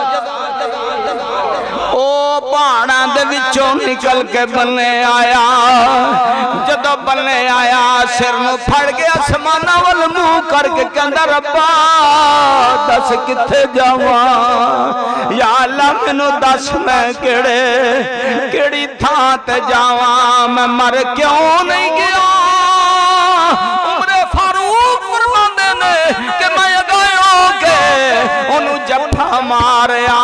ओ पहाड़ां दे विचों निकल के बल्ले आया जदों बल्ले आया सिर नूं फड़ के आसमानां वल मुंह करके कहंदा रब्बा दस कित्थे जावां या अल्लाह मैनूं दस मैं केड़ी थां ते जावां मैं मर क्यों नहीं गया। उमरे फारूक फरमांदे ने कि मैं अगायो के ओनू जफ्फा मारिया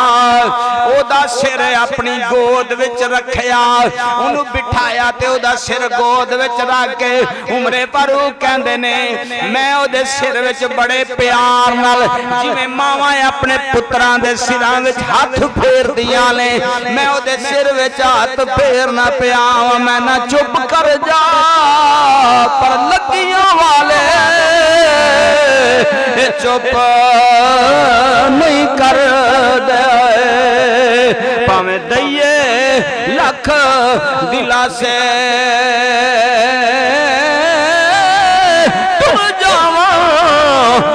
ओदा सिर अपनी गोद विच रखिया ओनू बिठाया ते ओदा सिर गोद विच रख के उमरे फारूक कहंदे ने मैं ओदे सिर विच बड़े प्यार नाल जिवें मावां अपने पुत्रां दे सिरां विच हथ फेरदियां ने मैं ओदे सिर विच हथ फेरना पिया मैं ना चुप कर जा पर लगियां वाले चुप नहीं कर दे भावें दइए लख दिलासे तुर जावां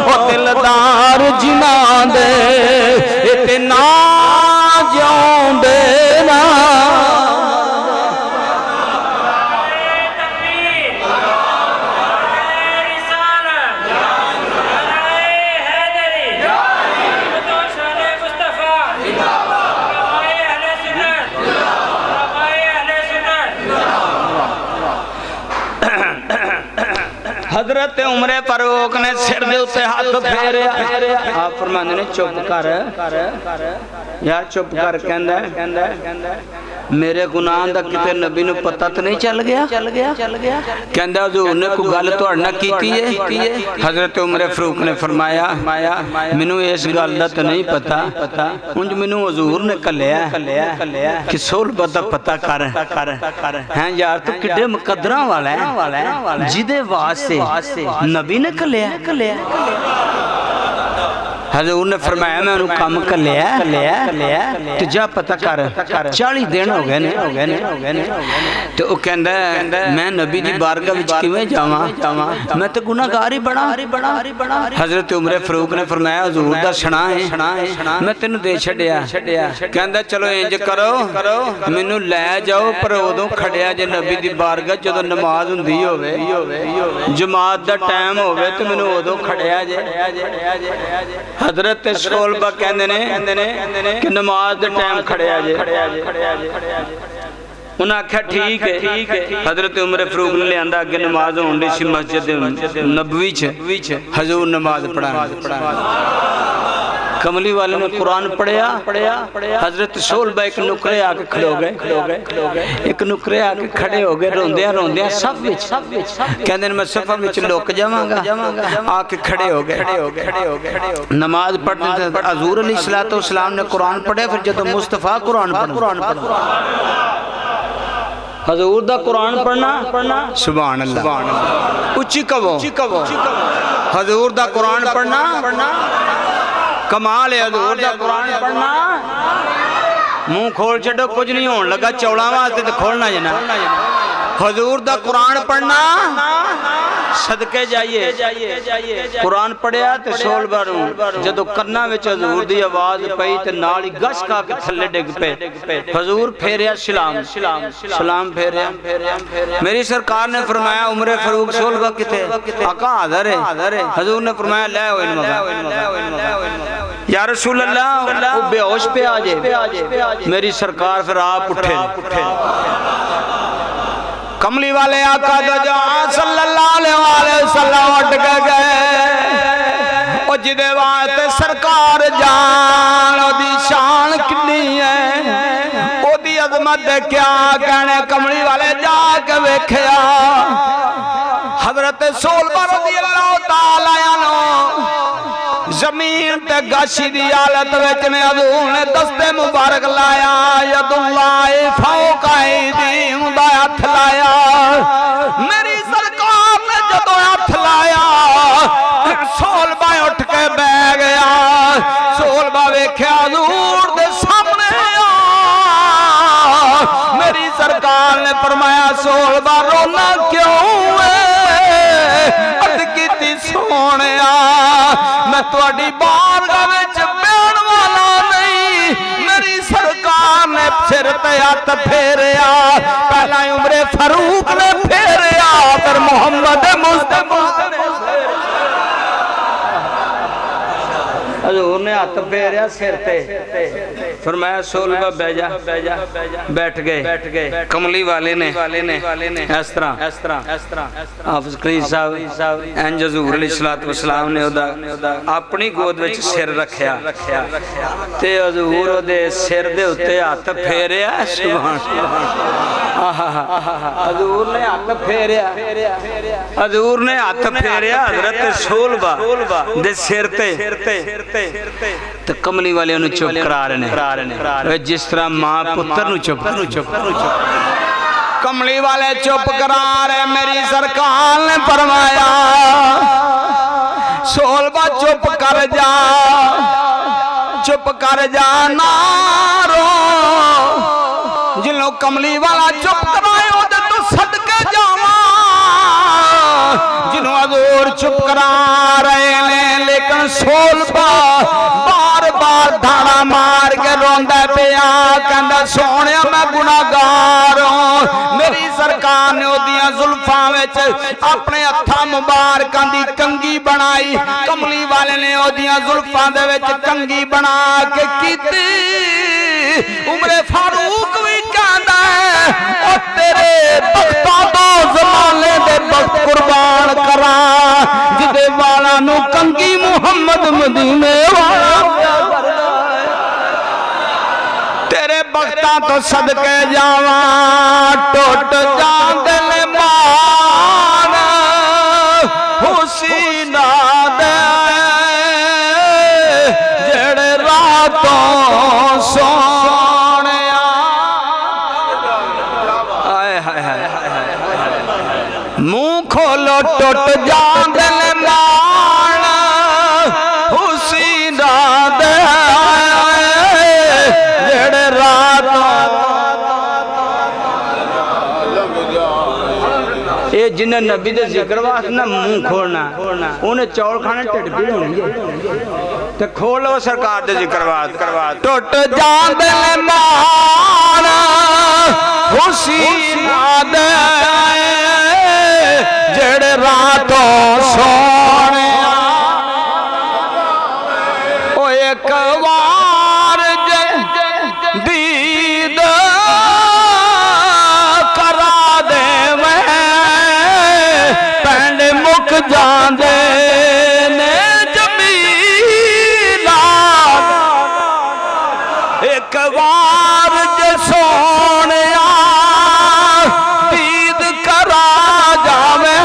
ओ दिलदार जिना दे इतना जिउंदे ना हजरत उमरे फारूक ने सिर दे उत्ते हाथ फेरिया आप फरमांदे ने चुप कर यार चुप कर कहंदा मेरे गुनाह दा किते नबी नूं पता तो नहीं चल गया कहंदा हुजूर ने कोई गल तुहाडे नाल कीती है। हजरत उमरे फारूक ने फरमाया मैनूं इस गल दा तो नहीं पता उंज मैनूं हुजूर ने कल्लिया कि सोहबत दा पता कर हैं यार तू किड्डे मुकद्दरां वाला है जिदे वास्ते नबी ने कल्लिया हजूर ने फरमाया मैं उन्हें काम कर लिया तो जा पता कर 40 दिन हो गए ने तो वो कहंदा मैं नबी दी बारगाह विच किवें जावां मैं तो गुनाहगार ही बड़ा हजरत उमर फारूक ने फरमाया हजूर दा सना है मैं तेनू दे छड्या कहंदा चलो इंज करो मैनू लै जाओ पर उदों खड़िया जे नबी दी बारगाह जदों नमाज हुंदी होवे जमात दा टाइम होवे तो मैनू उदों खड़िया जे हजरत सोलबा कहंदे ने कि नमाज दे टाइम खड़िया जे उन्हें आख्या ठीक है हजरत उमर फारूक ने लिया अगे नमाज होने सी मस्जिद नबवी हजूर नमाज पढ़ा कमली वाले ने कुरान पढ़िया हजरत सोलबा एक नुकरे आके खड़े हो गए एक नुकरे आके खड़े हो गए रोंदिया सब कहते मैं सफा में लुक जावांगा आके खड़े हो गए नमाज पढ़ने हजूर अलैहिस्सलाम ने कुरान पढ़िया फिर जो मुस्तफा कुरान पढ़ा हजूर दा कुरान पढ़ना सुभान अल्लाह उच्ची कहो हजूर दा कुरान पढ़ना कमाल है हजूर दा कुरान पढ़ना मुंह खोल छो कुछ नहीं होने लगा चौड़ा वास्ते तो खोलना है ना हजूर दा कुरान पढ़ना सदके जाइए कुरान पढ़िया तो सोलबा जदों कन्ना विच हजूर दी आवाज पई ते नाल ही गश खा के थल्ले डिग पे हजूर फेरिया सलाम फेरिया मेरी सरकार ने फरमाया उमर फारूक सोलबा किथे आका हाज़िर है हजूर ने फरमाया ले ओ इन मगा या रसूल अल्लाह वो बेहोश पे आ जाए मेरी सरकार फिर आप उठे कमली वाले आका सल्लल्लाहु अलैहि वसल्लम उठ के गए ओ जिदे वास्ते सरकार जान ओदी शान कितनी है ओदी अजमत क्या कहने कमली वाले जाके वेख्या हजरत सोलबा रज़ियल्लाहु ताला अन्हु जमीन ते गाशी दी हालत विच ने हजूर ने दस्ते मुबारक लाया यदुल्लाह फौका ऐदीहिम दा हथ लाया मेरी सरकार ने जदों हथ लाया सोलबा उठ के बह गया सोलबा वेख्या हजूर दे सामने मेरी सरकार ने फरमाया सोलबा रोना क्यों है अर्ज़ कीती सोहणिया मैं तुहाडी बारगाह विच बैण वाला नहीं मेरी सरकार ने सिर ते हथ फेरिया पहला उमर फारूक ने फेरिया फिर मोहम्मद मुस्तफा हजूर ने हथ फेरिया सिर ते फरमाया सोलबा बैठ जा बैठ गए कमली वाले ने इस तरह हाफिज करीम साहब इंज हजूर अलैहिस्सलाम ने अपनी गोद विच सिर रखिया ते हजूर ओदे सिर दे उत्ते हथ फेरिया सुभान हजूर ने हथ फेरिया हजरत सोलबा दे सिर ते तो कमली वाले चुप करा रहे जिस तरह मां पुत्र चुप कमली वाले चुप करा रहे मेरी सरकार ने फरमाया सोलबा चुप कर जा ना रो जिन्हों कमली वाला चुप कराए ओदे तो सदके जावा जिन्हों हजूर चुप करा रहे ने लेकिन सोलबा बार धाड़ा मार के रोंदा पिया कहंदा सोहणिया मैं गुनाहगार हूं मेरी सरकार ने ओदियां जुल्फां विच अपने हत्थां मुबारकां दी कंगी बनाई कमली वाले ने ओदियां जुल्फां दे विच कंगी बना के कीती उमर फारूक भी कहंदा ओ तेरे बख्तां दो ज़माने दे बख्त कुर्बान करा जिदे वाला नु कंगी मुहम्मद मदीने वाला तेरे बख्तां तो सदके जावा टुट जांदे ने मान हुसीना दे जेड़े रातों सोनिया हाय हाय हाय मुंह खोलो टुट जांदे ने मान हुसीना ये जिन्हें नबी दे जिक्र वास्ते ना मुंह खोलना उन्हें चौल खाने ढिड पीड़ होनी है ते खोलो सरकार दे जिक्र वास्ते टुट जांदे मान हुसीना दे जेड़े रातों सोने ओ एक बार दीद करा दे मैं पेंड मुक जांदे ने जमीला एक बार जे सोने दीद करा जावे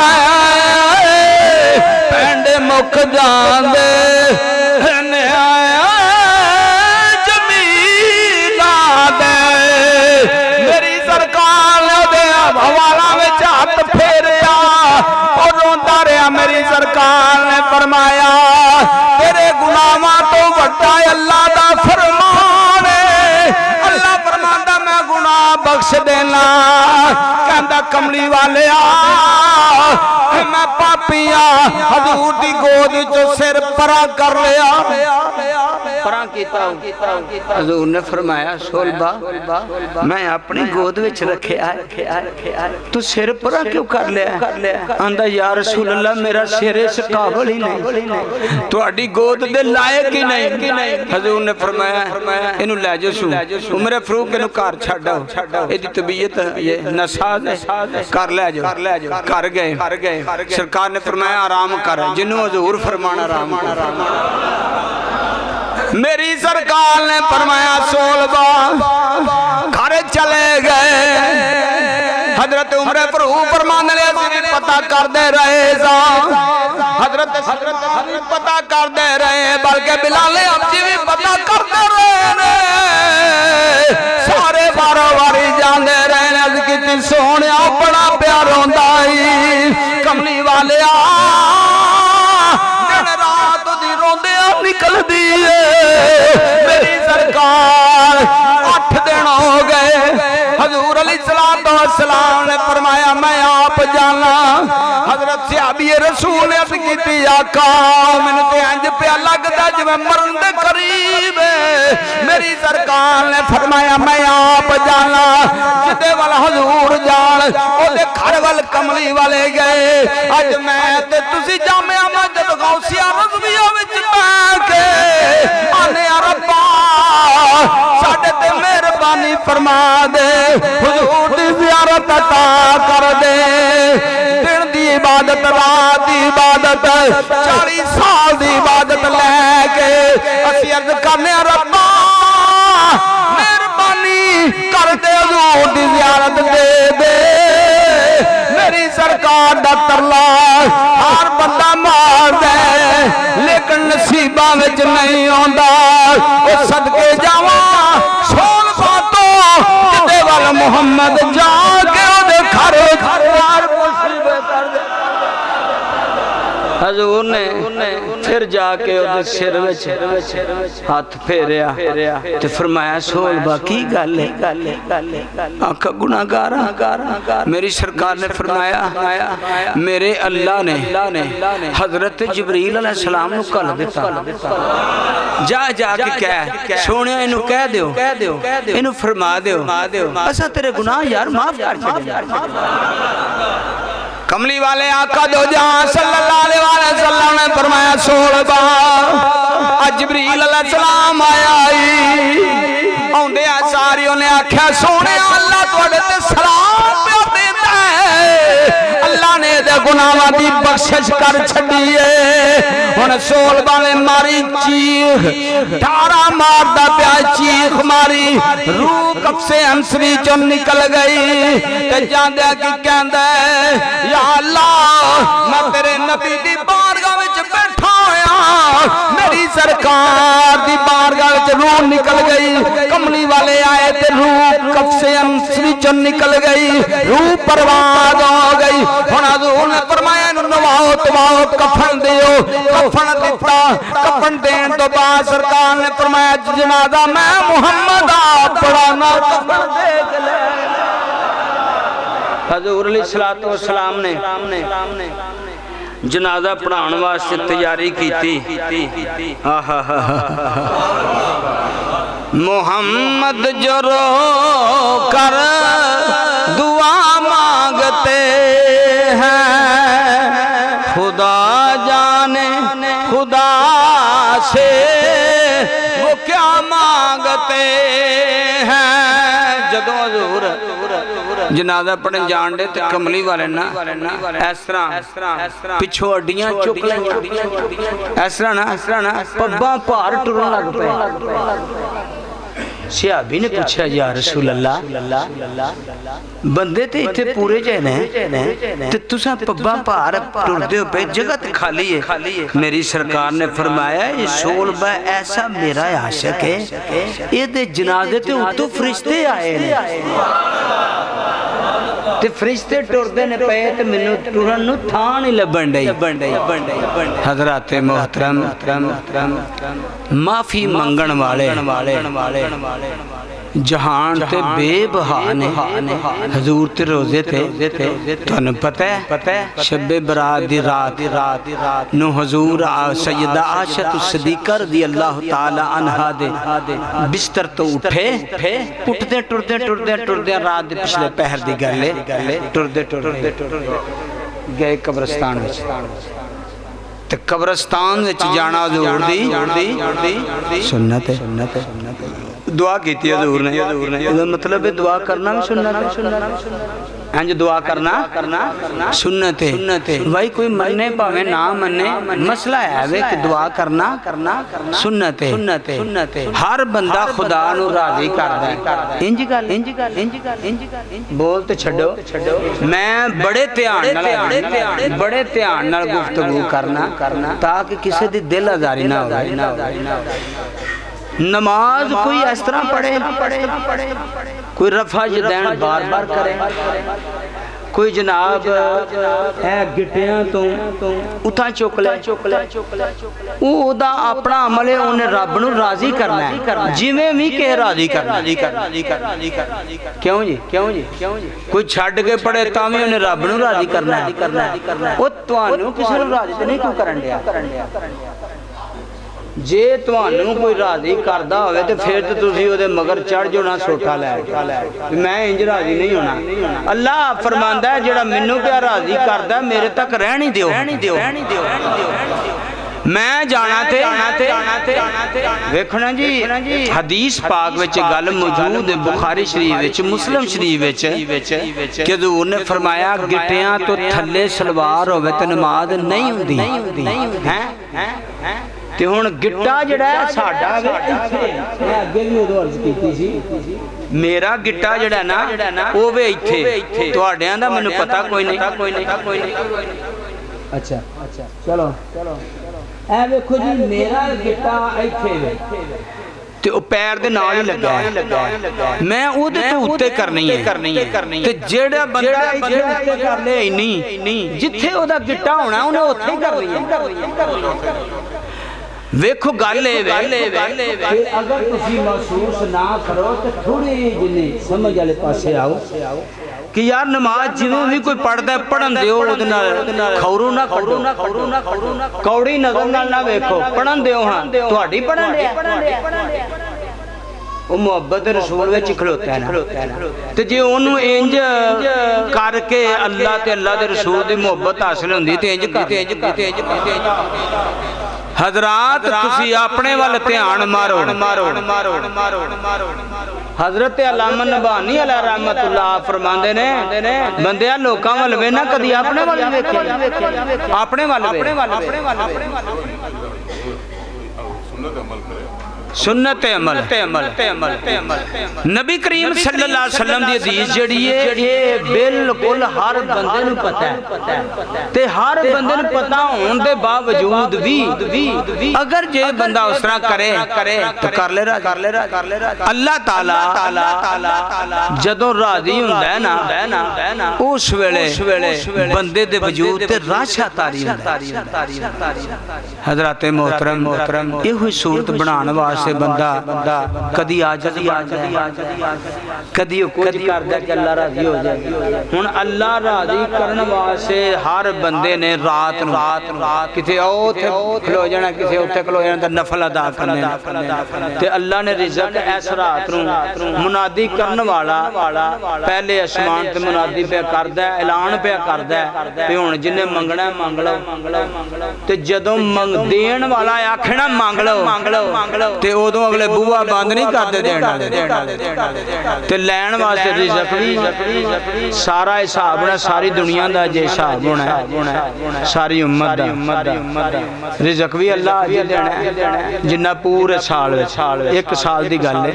पेंड मुक जांदे मेरी सरकार ने फरमाया तेरे गुनाहों तो वड्डा अल्लाह दा फरमान है। अल्लाह फरमांदा मैं गुनाह बख्श देना कहंदा कमली वाले मैं पापिया हजूर दी गोद चो सिर परा कर लिया परा कीता हजूर ने फरमाया सोलबा मैं अपनी गोद विच रखिया तू सिर परा क्यों कर लिया आंदा या रसूल अल्लाह मेरा सिर इस काबिल ही नहीं तुहाडी गोद दे लायक ही नहीं हजूर ने फरमाया इनू ले जाओ उमर फरूक इनू घर छड्ड आओ इहदी तबीयत ये नसाज है कर ले जाओ कर गए सरकार ने फरमाया आराम कर जिन्हों हजूर फरमाना आराम कर मेरी सरकार ने फरमाया सोलबा घर चले गए हजरत उमर फरूक फरमान ले पता करते रहे हजरत पता करते रहे बल्कि बिलाल अब्दी भी पता करते रहे सारे बारो बारी जाते रहे कि सोने बड़ा प्यार होंदा कमली वाले दिन रात दी रोंदे निकलदी मेरी सरकार 8 दिन हो गए हजूर अलैहिस्सलाम ने फरमाया मैं आप जाना हजरत सहाबी रसूल ने अर्ज की आका मैनू ते इंज पिया लगदा जिवें मरन दे करीब मेरी सरकार ने फरमाया मैं आप जाना जिदे वाल हजूर जान ओदे घर वाल कमली वाले गए अज मैं ते तुसी जामिया मस्जिद गौसिया रज़विया विच बैठ के आने रब्बा साडे ते मेहरबानी फरमा दे हुजूर दी ज़ियारत अता कर दे दिन दी इबादत रात दी इबादत 40 साल दी इबादत लेके असीं अर्ज करने रब्बा मेहरबानी कर दे हुजूर दी ज़ियारत दे दे मेरी सरकार दा तरला हर बंदा मार दे लेकिन नसीबां विच नहीं आंदा ओ सदके जावां सोल बातों जिदे वाल मुहम्मद जाके ओदे घर हजूर ने फिर जाके ओदे सिर विच हाथ फेरिया ते फरमाया सोलबा की गल है आखा गुनाहगार मेरी सरकार ने फरमाया मेरे अल्लाह ने हजरत जिब्रील अलैहिस्सलाम नु कल दिता जाके कह सोने इनू कह दियो इनू फरमा दियो असा तेरे गुनाह यार माफ कर छड़े कमली वाले आका दो जहां सल्लल्लाहु अलैहि वसल्लम ने फरमाया सोलबा आज जिब्रील अलैहिस्सलाम आया आउंदे सारियों ने आख्या सोने अल्लाह तुहाडे ते सलाम पे देंदा है अल्लाह ने दे गुनाहां दी बख्शिश कर छड्डी है हुण सोलबा ने मारी चीख ठारा मारदा पिया चीख मारी रूह कब्से हंसरी चों निकल गई ते जांदे की कहंदा या अल्लाह मैं तेरे नबी दी बारगाह विच बैठा होया मेरी सरकार दी बारगाह विच रूह निकल गई कमली वाले आए ते रूह कब्से हंसरी चों निकल गई रूह परवाज हो गई हुण हजूर ने फरमाया नवाओ तवाओ कफन दियो कफन दिता कफन देन तो बाद सरकार ने फरमाया जनाजा मैं मुहम्मद आप पढ़ाना कफन देख ले हजूर अलैहिस्सलातु वस्सलाम ने जनाजा पढ़ाने वास्ते तैयारी की। मोहम्मद जो रो कर दुआ मांगते हैं, खुदा जाने खुदा से वो क्या मांगते हैं। जदों हजूर जनाजा पढ़न जान दे ते कमली वाले ना इस तरह पिछों अड्डियां चुक लईयां, इस तरह ना पब्बां भार टुरन लग पे। सहाबी ने पूछा या रसूल अल्लाह, बंदे ते इत्थे पूरे जे ने ते तुसां पब्बां भार टुरदे हो पे, जगह ते खाली है। मेरी सरकार ने फरमाया ये सोलबा ऐसा मेरा आशिक है, इहदे जनाजे ते उत्तों फरिश्ते आए ने ते फरिश्ते टुरदे ने पे ते मैनू टुरन नूं थां नहीं लभण डई। हज़रात मोहतरम माफी मंगण वाले जहान ते बेबहा ने हजूर ते रोजे थे। तुहानू पता है शब्बे बरात दी रात नु हजूर सैयदा आयशा सिद्दीक़ा रज़ियल्लाहु ताला अन्हा दे बिस्तर तो उठे, उठदे टुरदे रात दे पिछले पहर दी गल है, टुरदे गए कब्रिस्तान विच ते कब्रिस्तान विच जाना हजूर दी सुन्नत है। दुआ की हजूर ने, मतलब है दुआ करना भी सुन्नत, इंज दुआ करना सुन्नत है। भाई कोई मन्ने भावे ना मन्ने, मसला है वे कि दुआ करना सुन्नत है। हर बंदा खुदा नू राजी करदा है। इंज गल बोल ते छड्डो, मैं बड़े ध्यान नाल गुफ्तगू करना ताकि किसी दी दिल आजारी ना हो। नमाज कोई इस तरह पढ़े, कोई रफा यदैन बार बार करे, कोई जनाब है गिटियां तो उठा चुक ले, ओदा अपना अमल है, उन्हें रब नू राजी करना है, जिवें भी कहे राजी करना। क्यों जी कोई छड्ड के पढ़े तां भी उन्हें रब नू राजी करना है। वो तुहानू किसी नू राजी नहीं क्यों करन दिया? जे तुहानू कोई राजी करदा होवे ते फिर ते तुसीं ओदे मगर चढ़ जाओ ना सोटा लै, मैं इंज राजी नहीं होना। अल्लाह फरमांदा है जेड़ा मैनू प्या राजी करदा मेरे तक रहनी दिओ। मैं जाना थे वेखना जी हदीस पाक विच गल मौजूद है, बुखारी शरीफ विच, मुस्लिम शरीफ विच कि हजूर ने फरमाया गिटियां तो थल्ले सलवार होवे ते नमाज नहीं हुंदी है। ते हुण गिट्टा जिहड़ा है साडा मैं अगे भी उदों अर्ज कीती सी, मेरा गिट्टा जिहड़ा ना ओह वे इत्थे, तुहाडियां दा मैनूं पता कोई नहीं। अच्छा चलो ऐ वेखो जी मेरा गिट्टा इत्थे वे ते ओ पैर दे नाल ही लगा है, मैं ओदे ते उत्ते करनी है ते जेड़ा बंदा उत्ते कर ले इन्नी जिथे ओदा गिट्टा होना उन्हें उत्थे ही करनी है। वेखो गल अगर तुसी महसूस ना करो तो थोड़ी जिन्नी समझ वाले पासे आओ कि यार नमाज जिवें भी कोई पढ़दा पढ़न दिओ, ओदे नाल खौरू ना कौड़ी नजर नाल ना वेखो, पढ़न दिओ। हां तुहाडी पढ़न दिया वो मुहब्बत रसूल विच खलोता है ना, ते जे ओनू इंज करके अल्लाह ते अल्लाह दे रसूल दी मुहब्बत हासिल हुंदी ते इंज हजरात तुसी अपने वाल ध्यान मारो। हजरत अल्लामा नबानी अलैहि रहमतुल्लाह फरमांदे ने बंदिया लोकां वल वे ना कदी अपने वाल वेखे, अपने वाल सुन्नत अमल नबी करीम सल्लल्लाहु अलैहि वसल्लम दी हदीस जड़ी है ये बिल्कुल हर बंदे नूं पता है ते हर बंदे नूं पता होने दे बावजूद भी अगर जे बंदा उस तरह करे तो कर ले अल्लाह ताला जदों राजी हुंदा है ना उस वेले बंदे दे वजूद ते राशा तारी हुंदा है। हज़रात मोहतरम इहो सूरत बनाने वास्ते वास्ते बंदा कदी आजज़ कदी कुछ करदा कि अल्लाह राजी हो जाए। हुण अल्लाह राजी करन वास्ते हर बंदे ने रात किते उत्थे खलो जाना, किसे उत्थे खलो जाना ते नफल अदा करने ते अल्लाह ने रिज़्क इस रात नूं मुनादी करन वाला पहले आसमान ते मुनादी पे करदा, ऐलान पे करदा ते हुण जिन्ने मंगना मंग लो ते जदों देण वाला आखे ना मंग लो ते उदों अगले बूहा बंद नहीं करदे देण वाले ते लैण वास्ते रिज़्क भी सारा हिसाब होना, सारी दुनिया दा जे हिसाब होना, सारी उम्मत दा रिज़्क भी अल्लाह अज देना जिन्ना पूरे साल एक साल दी गल है।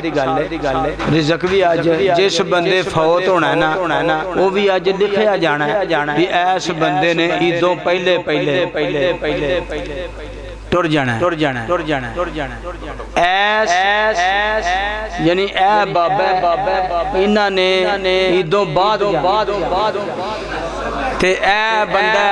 रिज़्क भी अज जिस बंदे फौत होना है ना वो भी अज लिखिया जाना भी ऐस बंदे ने ईदों पहले टुर जाना यानी ए बाबा इन्हां ने ईदों बाद ते ए बंदा